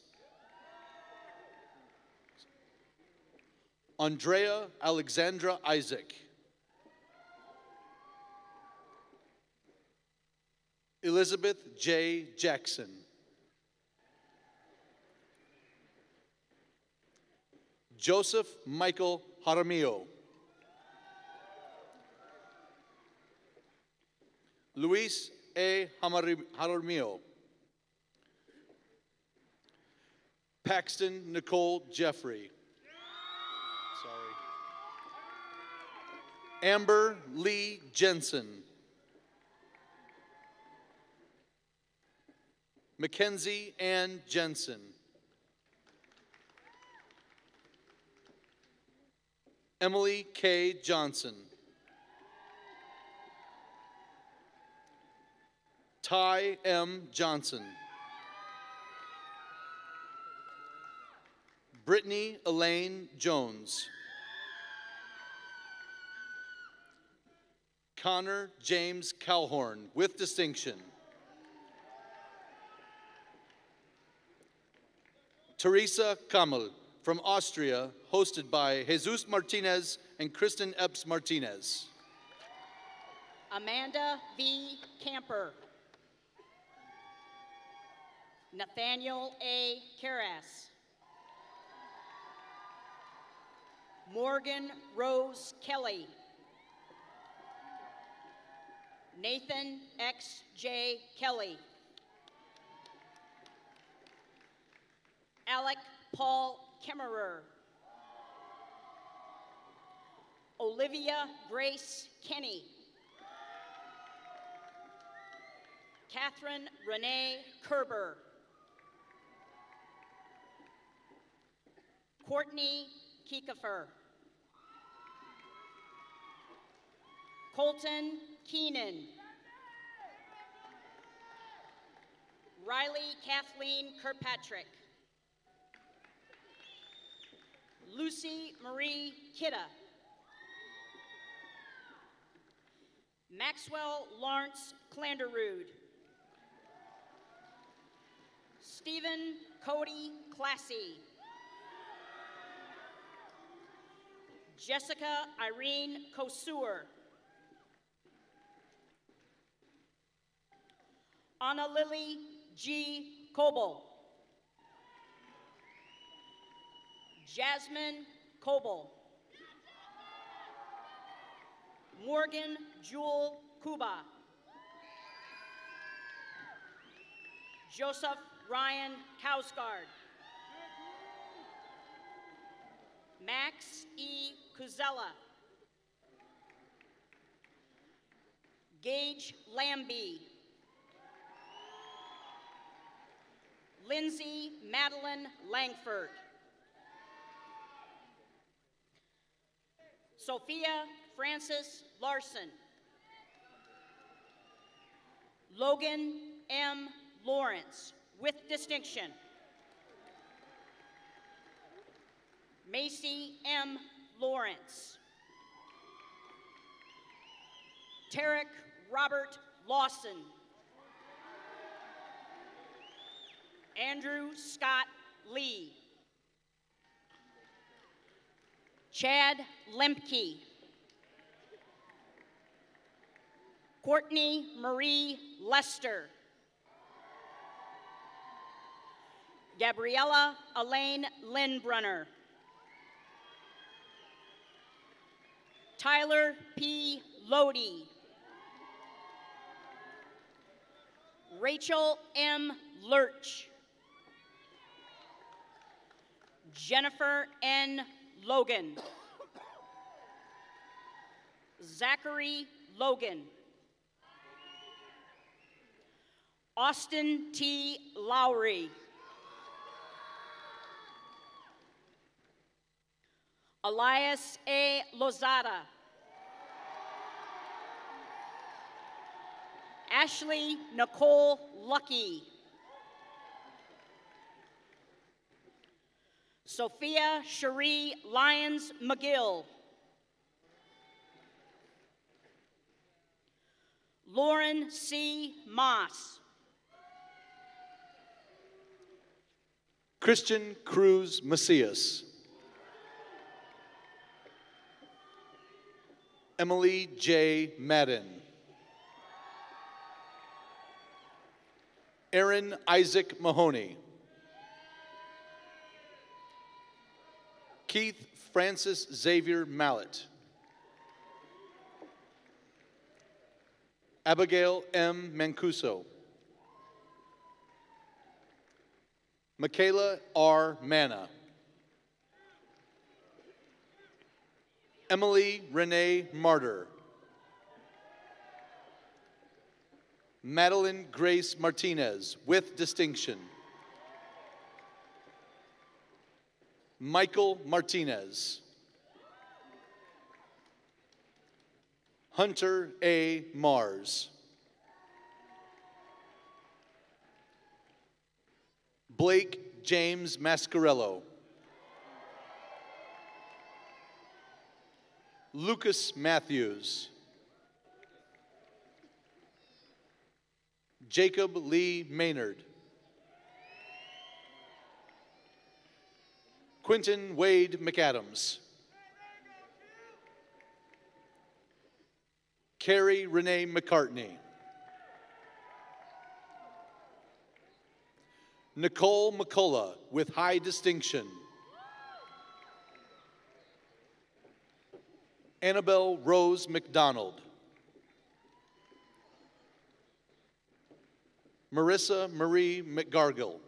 Andrea Alexandra Isaac. Elizabeth J. Jackson. Joseph Michael Jaramillo. Luis A. Jaramillo. Paxton Nicole Jeffrey. Sorry. Amber Lee Jensen. Mackenzie Ann Jensen. Emily K. Johnson. Ty M. Johnson. Brittany Elaine Jones. Connor James Calhorn with distinction. Teresa Kammel from Austria, hosted by Jesus Martinez and Kristen Epps Martinez. Amanda V. Camper. Nathaniel A. Karras. Morgan Rose Kelly. Nathan X. J. Kelly. Alec Paul Kemmerer. Olivia Grace Kenny. Catherine Renee Kerber. Courtney Kiekefer. Colton Keenan. Riley Kathleen Kirkpatrick. Lucy Marie Kidda. Maxwell Lawrence Clanderud. Stephen Cody Classy. Jessica Irene Kosur. Anna Lily G. Coble. Jasmine Coble. Morgan Jewel Kuba. Joseph Ryan Kausgard. Max E. Kuzella. Gage Lambie. Lindsay Madeline Langford. Sophia Frances Larson. Logan M. Lawrence, with distinction. Macy M. Lawrence. Tarek Robert Lawson. Andrew Scott Lee. Chad Lemke. Courtney Marie Lester. Gabriella Elaine Lindbrunner. Tyler P. Lodi. Rachel M. Lurch. Jennifer N. Logan. Zachary Logan. Austin T. Lowry. Elias A. Lozada. Ashley Nicole Lucky. Sophia Cherie Lyons McGill. Lauren C. Moss. Christian Cruz Macias. Emily J. Madden. Aaron Isaac Mahoney. Keith Francis Xavier Mallet. Abigail M. Mancuso. Michaela R. Manna. Emily Renee Martyr. Madeline Grace Martinez, with distinction. Michael Martinez. Hunter A. Mars. Blake James Mascarello. Lucas Matthews. Jacob Lee Maynard. Quentin Wade McAdams. Carrie Renee McCartney. Nicole McCullough, with high distinction. Annabelle Rose McDonald. Marissa Marie McGargle.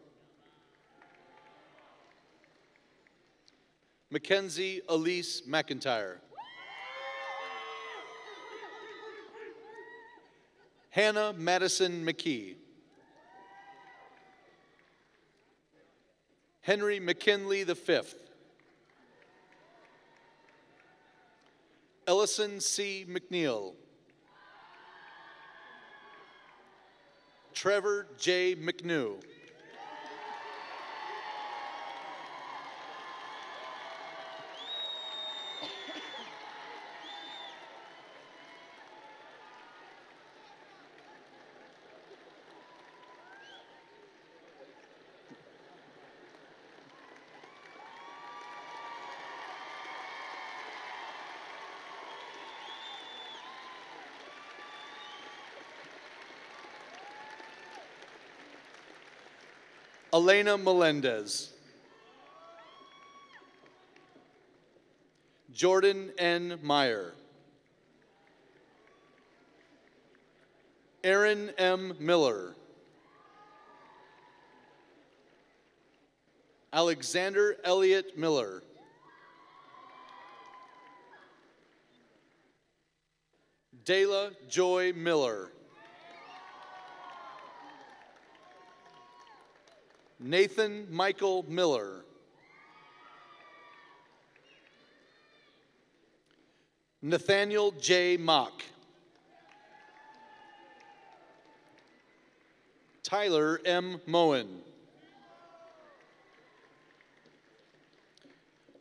Mackenzie Elise McIntyre. Hannah Madison McKee. Henry McKinley V. Ellison C. McNeil. Trevor J. McNew. Elena Melendez. Jordan N. Meyer. Aaron M. Miller. Alexander Elliott Miller. Dayla Joy Miller. Nathan Michael Miller. Nathaniel J. Mock. Tyler M. Moen.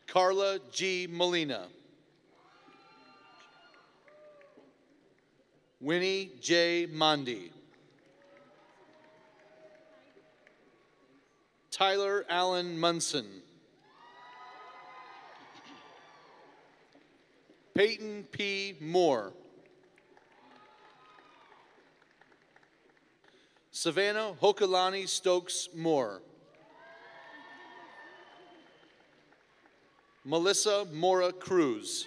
Carla G. Molina. Winnie J. Mondi. Tyler Allen Munson. Peyton P. Moore. Savannah Hokalani Stokes Moore. Melissa Mora Cruz.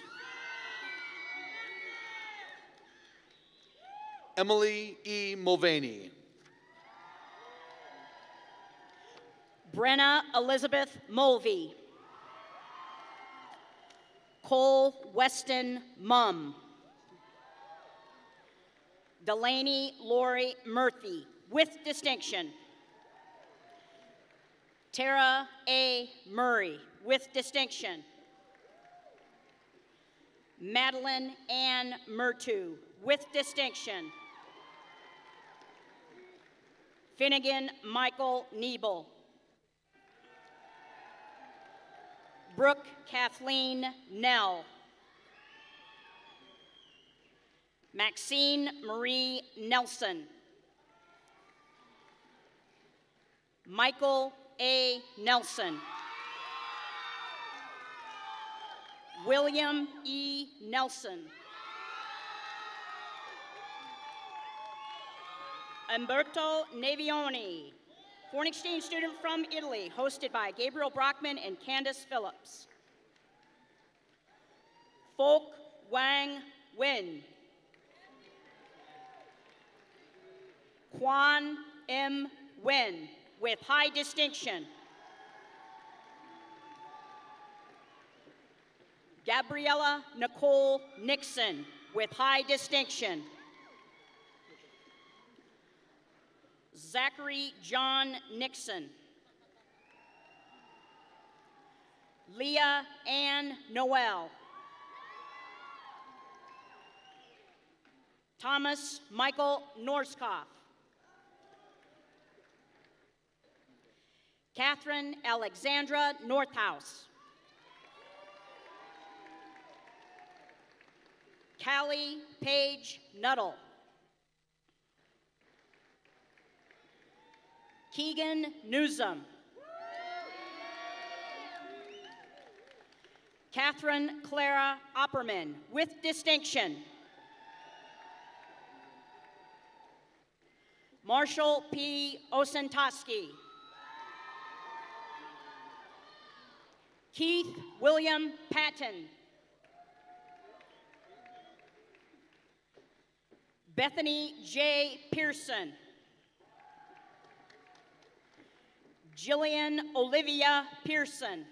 Emily E. Mulvaney. Brenna Elizabeth Mulvey. Cole Weston Mum. Delaney Lori Murphy, with distinction. Tara A. Murray, with distinction. Madeline Ann Murtu, with distinction. Finnegan Michael Niebel. Brooke Kathleen Nell. Maxine Marie Nelson. Michael A. Nelson. William E. Nelson. Umberto Navioni, foreign exchange student from Italy, hosted by Gabriel Brockman and Candace Phillips. Folk Wang Win. Quan M. Wen, with high distinction. Gabriella Nicole Nixon, with high distinction. Zachary John Nixon. Leah Ann Noel. Thomas Michael Norskoff. Catherine Alexandra Northouse. Callie Paige Nuttall. Keegan Newsom. Catherine Clara Opperman, with distinction. Marshall P. Osentoski. Keith William Patton. Bethany J. Pearson. Jillian Olivia Pearson.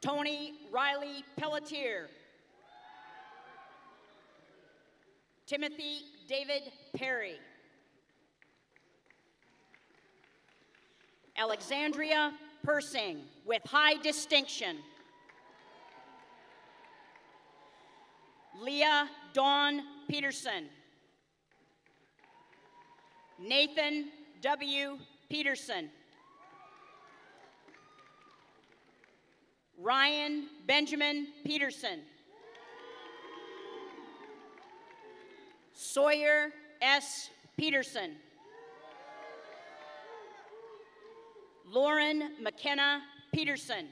Tony Riley Pelletier. Timothy David Perry. Alexandria Persing, with high distinction. Leah Dawn Peterson. Nathan W. Peterson. Ryan Benjamin Peterson. Sawyer S. Peterson. Lauren McKenna Peterson.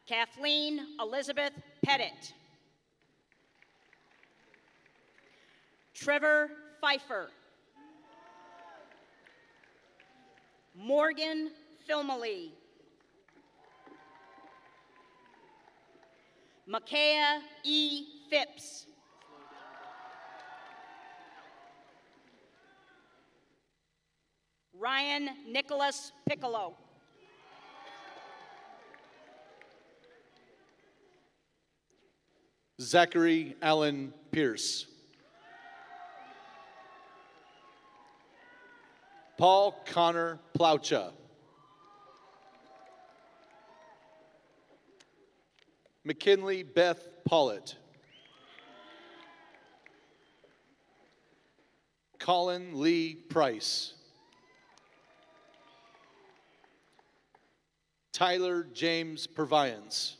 Kathleen Elizabeth Pettit. Trevor Pfeiffer. Morgan Filmely. Makaya E. Phipps. Ryan Nicholas Piccolo. Zachary Allen Pierce. Paul Connor Plaucha. McKinley Beth Pollitt. Colin Lee Price. Tyler James Purviance.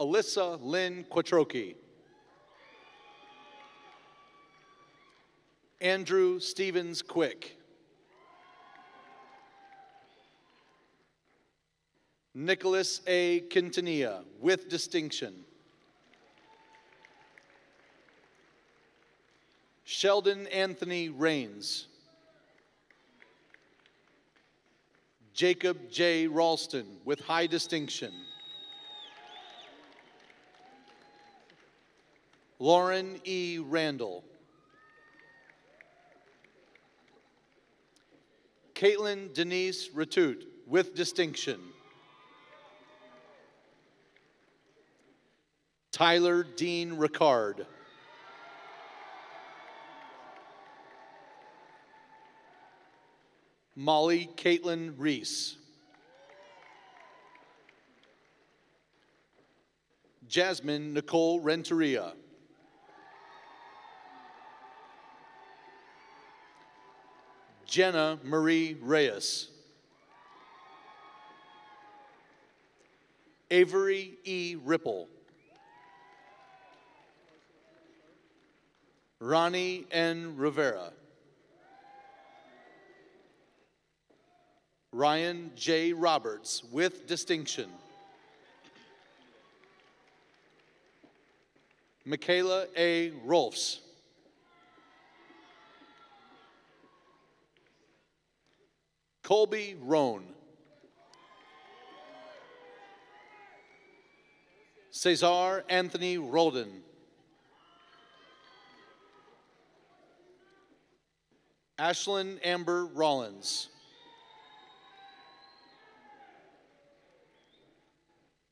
Alyssa Lynn Quattrochi. Andrew Stevens Quick. Nicholas A. Quintanilla, with distinction. Sheldon Anthony Rains. Jacob J. Ralston, with high distinction. Lauren E. Randall. Caitlin Denise Ratute, with distinction. Tyler Dean Ricard. Molly Caitlin Reese. Jasmine Nicole Renteria. Jenna Marie Reyes. Avery E. Ripple. Ronnie N. Rivera. Ryan J. Roberts, with distinction. Michaela A. Rolfs. Colby Roan. Cesar Anthony Roldan. Ashlyn Amber Rollins.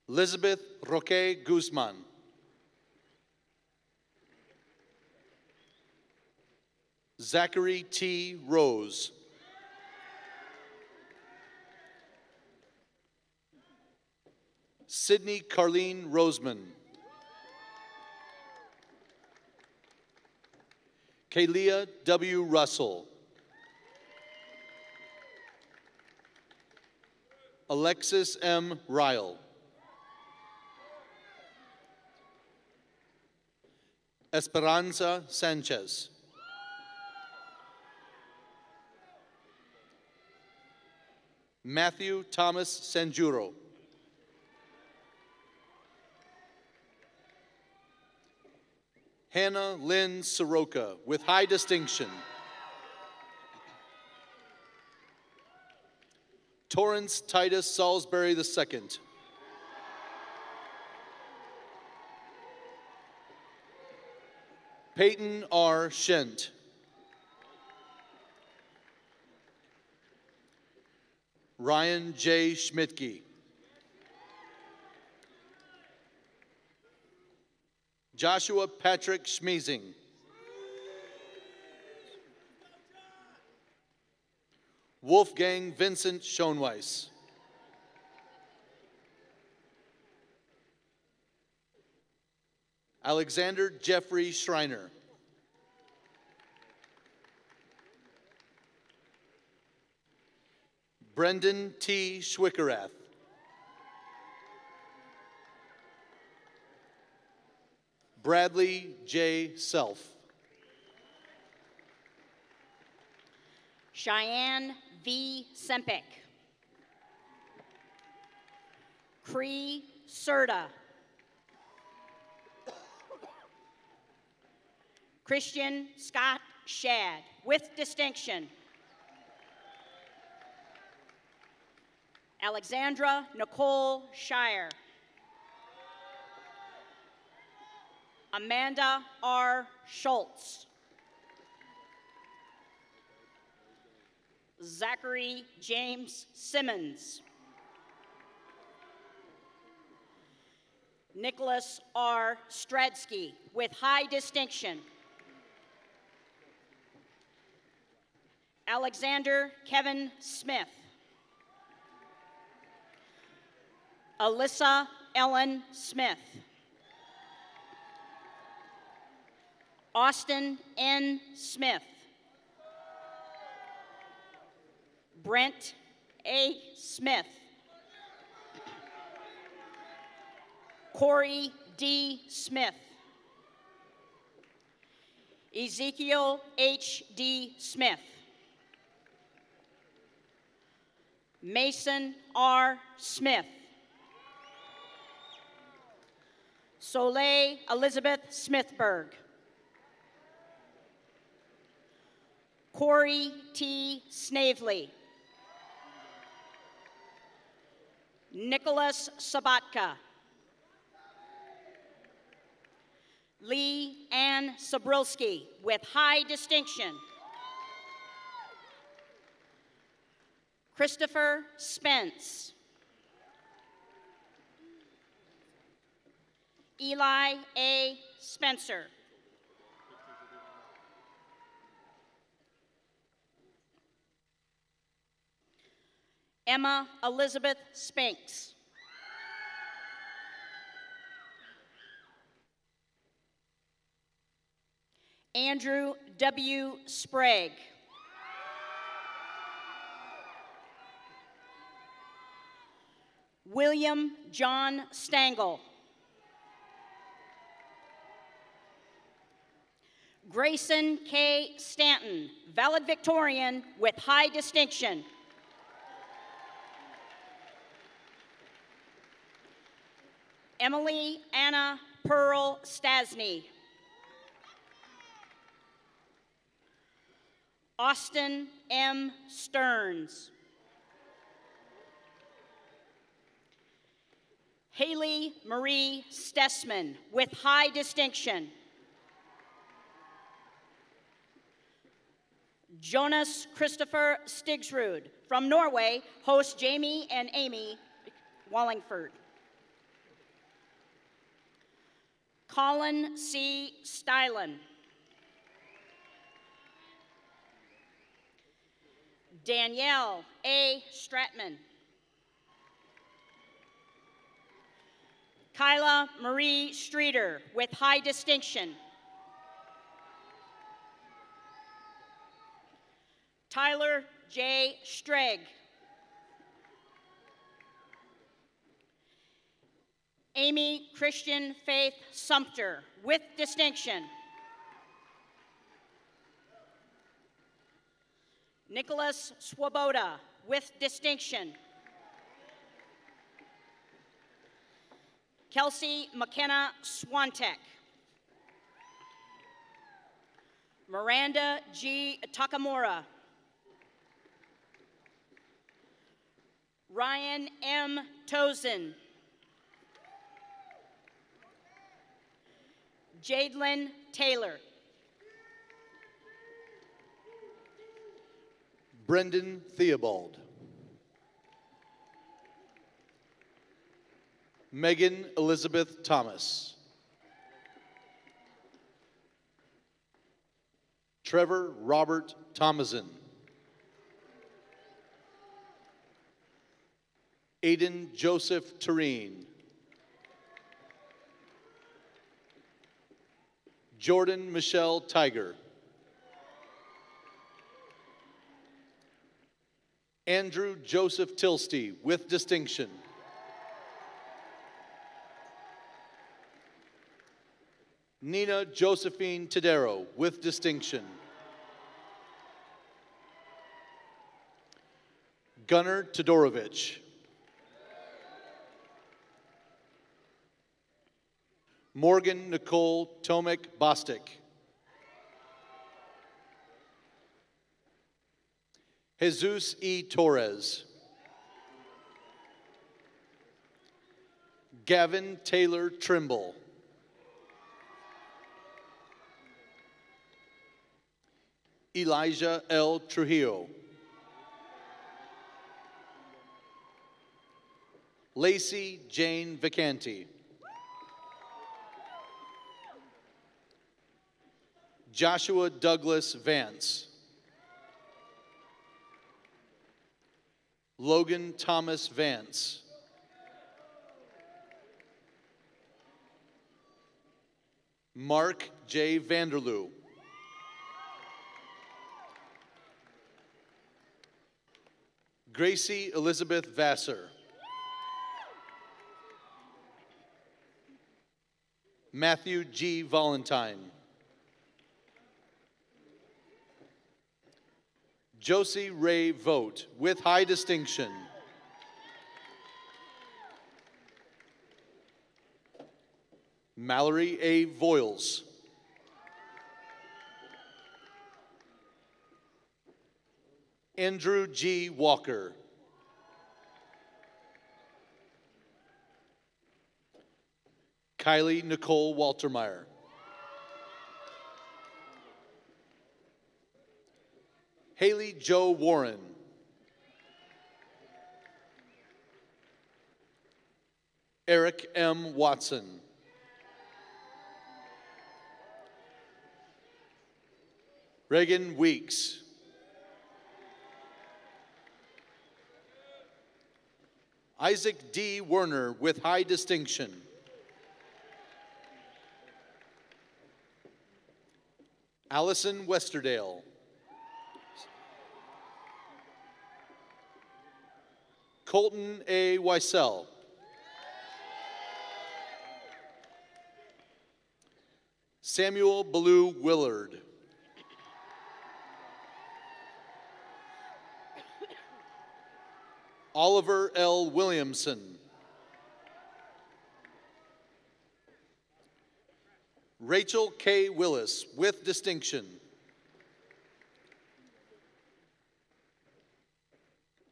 Elizabeth Roque Guzman. Zachary T. Rose. Sydney Carlene Roseman. Kalia W. Russell. Alexis M. Ryle. Esperanza Sanchez. Matthew Thomas Sanjuro. Hannah Lynn Soroka, with high distinction. Torrance Titus Salisbury II. Peyton R. Shent. Ryan J. Schmidtke. Joshua Patrick Schmeezing. Wolfgang Vincent Schoenweiss. Alexander Jeffrey Schreiner. Brendan T. Schwickerath. Bradley J. Self. Cheyenne V. Sempic. Cree Serta. Christian Scott Shad, with distinction. Alexandra Nicole Shire. Amanda R. Schultz. Zachary James Simmons. Nicholas R. Stradsky with high distinction. Alexander Kevin Smith. Alyssa Ellen Smith. Austin N. Smith. Brent A. Smith. Corey D. Smith. Ezekiel H. D. Smith. Mason R. Smith. Soleil Elizabeth Smithberg. Corey T. Snavely. Nicholas Sabatka. Lee Ann Sabrilski with high distinction. Christopher Spence. Eli A. Spencer. Emma Elizabeth Spinks. Andrew W. Sprague. William John Stangl. Grayson K. Stanton, valedictorian with high distinction. Emily Anna Pearl Stasny. Austin M. Stearns. Haley Marie Stessman with high distinction. Jonas Christopher Stigsrud from Norway hosts Jamie and Amy Wallingford. Colin C. Stylen. Danielle A. Stratman. Kyla Marie Streeter with high distinction. Tyler J. Streg. Amy Christian Faith Sumter with distinction. Nicholas Swoboda with distinction. Kelsey McKenna Swantek. Miranda G. Takamura. Ryan M. Tozen. Jadelyn Taylor. Brendan Theobald. Megan Elizabeth Thomas. Trevor Robert Thomason. Aiden Joseph Tureen. Jordan Michelle Tiger. Andrew Joseph Tilsty with distinction. Nina Josephine Tadero with distinction. Gunnar Todorovich. Morgan Nicole Tomek Bostic. Jesus E. Torres. Gavin Taylor Trimble. Elijah L. Trujillo. Lacey Jane Vicanti. Joshua Douglas Vance. Logan Thomas Vance. Mark J. Vanderloo. Gracie Elizabeth Vassar. Matthew G. Valentine. Josie Ray Vogt, with high distinction. Mallory A. Voiles. Andrew G. Walker. Kylie Nicole Waltermeyer. Haley Joe Warren. Eric M. Watson. Reagan Weeks. Isaac D. Werner with high distinction. Allison Westerdale. Colton A. Weissel. Samuel Ballou Willard. Oliver L. Williamson. Rachel K. Willis with distinction.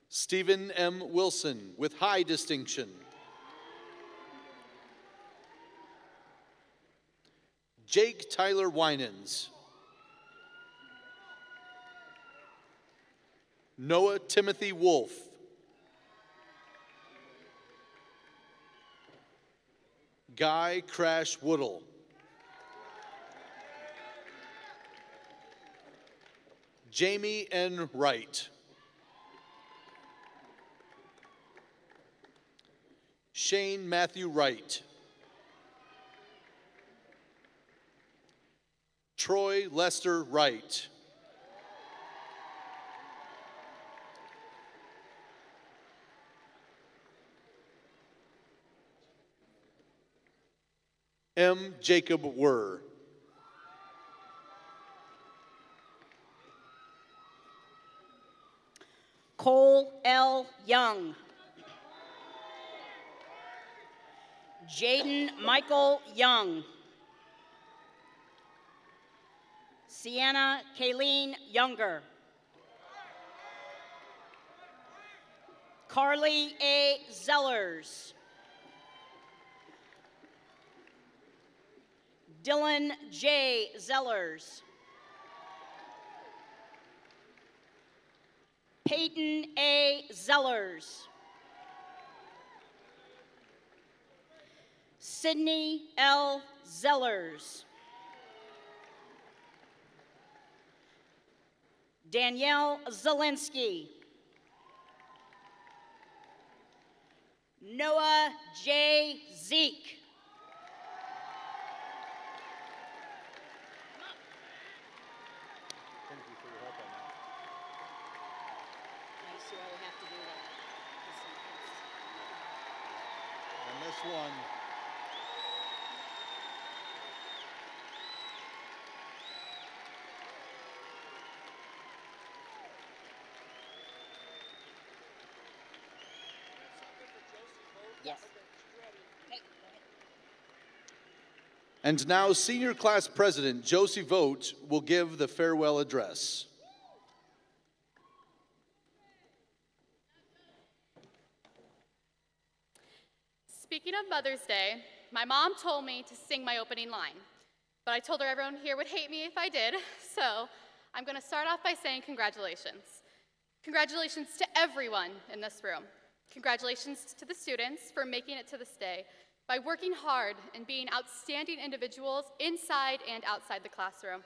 Stephen M. Wilson with high distinction. Jake Tyler Winans. Noah Timothy Wolf. Guy Crash Woodall. Jamie N. Wright. Shane Matthew Wright. Troy Lester Wright. M. Jacob Wurr. Cole L. Young. Jaden Michael Young. Sienna Kayleen Younger. Carly A. Zellers. Dylan J. Zellers. Peyton A. Zellers. Sydney L. Zellers. Danielle Zielinski. Noah J. Zeke. Thank you for your help on that. I see why we have to do that. On this one, Yes. and now Senior Class President Josie Vogt will give the farewell address. Speaking of Mother's Day, my mom told me to sing my opening line, but I told her everyone here would hate me if I did, so I'm going to start off by saying congratulations. Congratulations to everyone in this room. Congratulations to the students for making it to this day by working hard and being outstanding individuals inside and outside the classroom.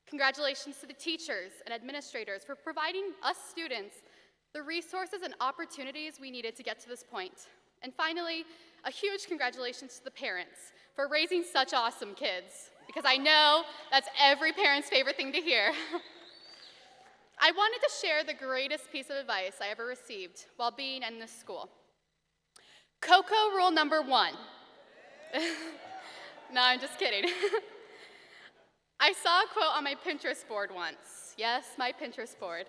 Congratulations to the teachers and administrators for providing us students the resources and opportunities we needed to get to this point. And finally, a huge congratulations to the parents for raising such awesome kids, because I know that's every parent's favorite thing to hear. I wanted to share the greatest piece of advice I ever received while being in this school. Coco rule number 1. No, I'm just kidding. I saw a quote on my Pinterest board once. Yes, my Pinterest board.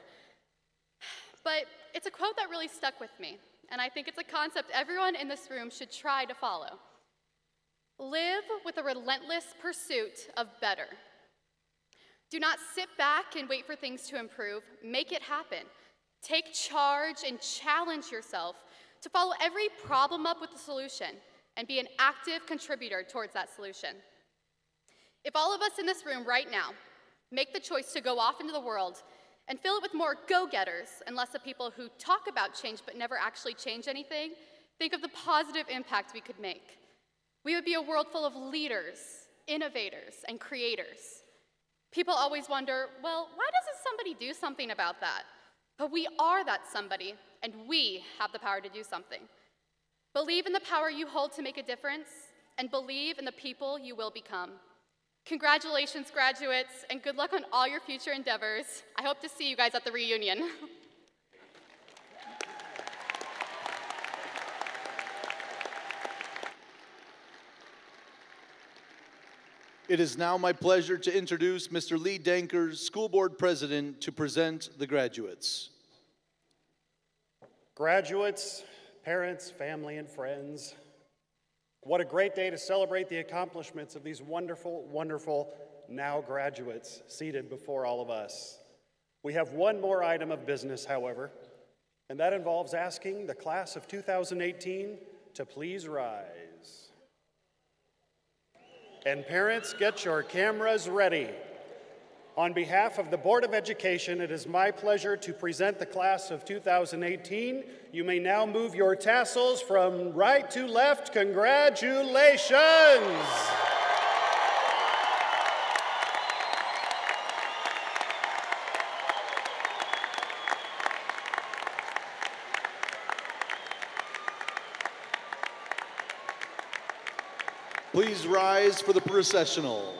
But it's a quote that really stuck with me, and I think it's a concept everyone in this room should try to follow. Live with a relentless pursuit of better. Do not sit back and wait for things to improve. Make it happen. Take charge and challenge yourself to follow every problem up with a solution and be an active contributor towards that solution. If all of us in this room right now make the choice to go off into the world and fill it with more go-getters and less of people who talk about change but never actually change anything, think of the positive impact we could make. We would be a world full of leaders, innovators, and creators. People always wonder, well, why doesn't somebody do something about that? But we are that somebody, and we have the power to do something. Believe in the power you hold to make a difference, and believe in the people you will become. Congratulations, graduates, and good luck on all your future endeavors. I hope to see you guys at the reunion. It is now my pleasure to introduce Mr. Lee Dankers, School Board President, to present the graduates. Graduates, parents, family, and friends, what a great day to celebrate the accomplishments of these wonderful, wonderful now graduates seated before all of us. We have one more item of business, however, and that involves asking the class of 2018 to please rise. And parents, get your cameras ready. On behalf of the Board of Education, it is my pleasure to present the class of 2018. You may now move your tassels from right to left. Congratulations! Please rise for the processional.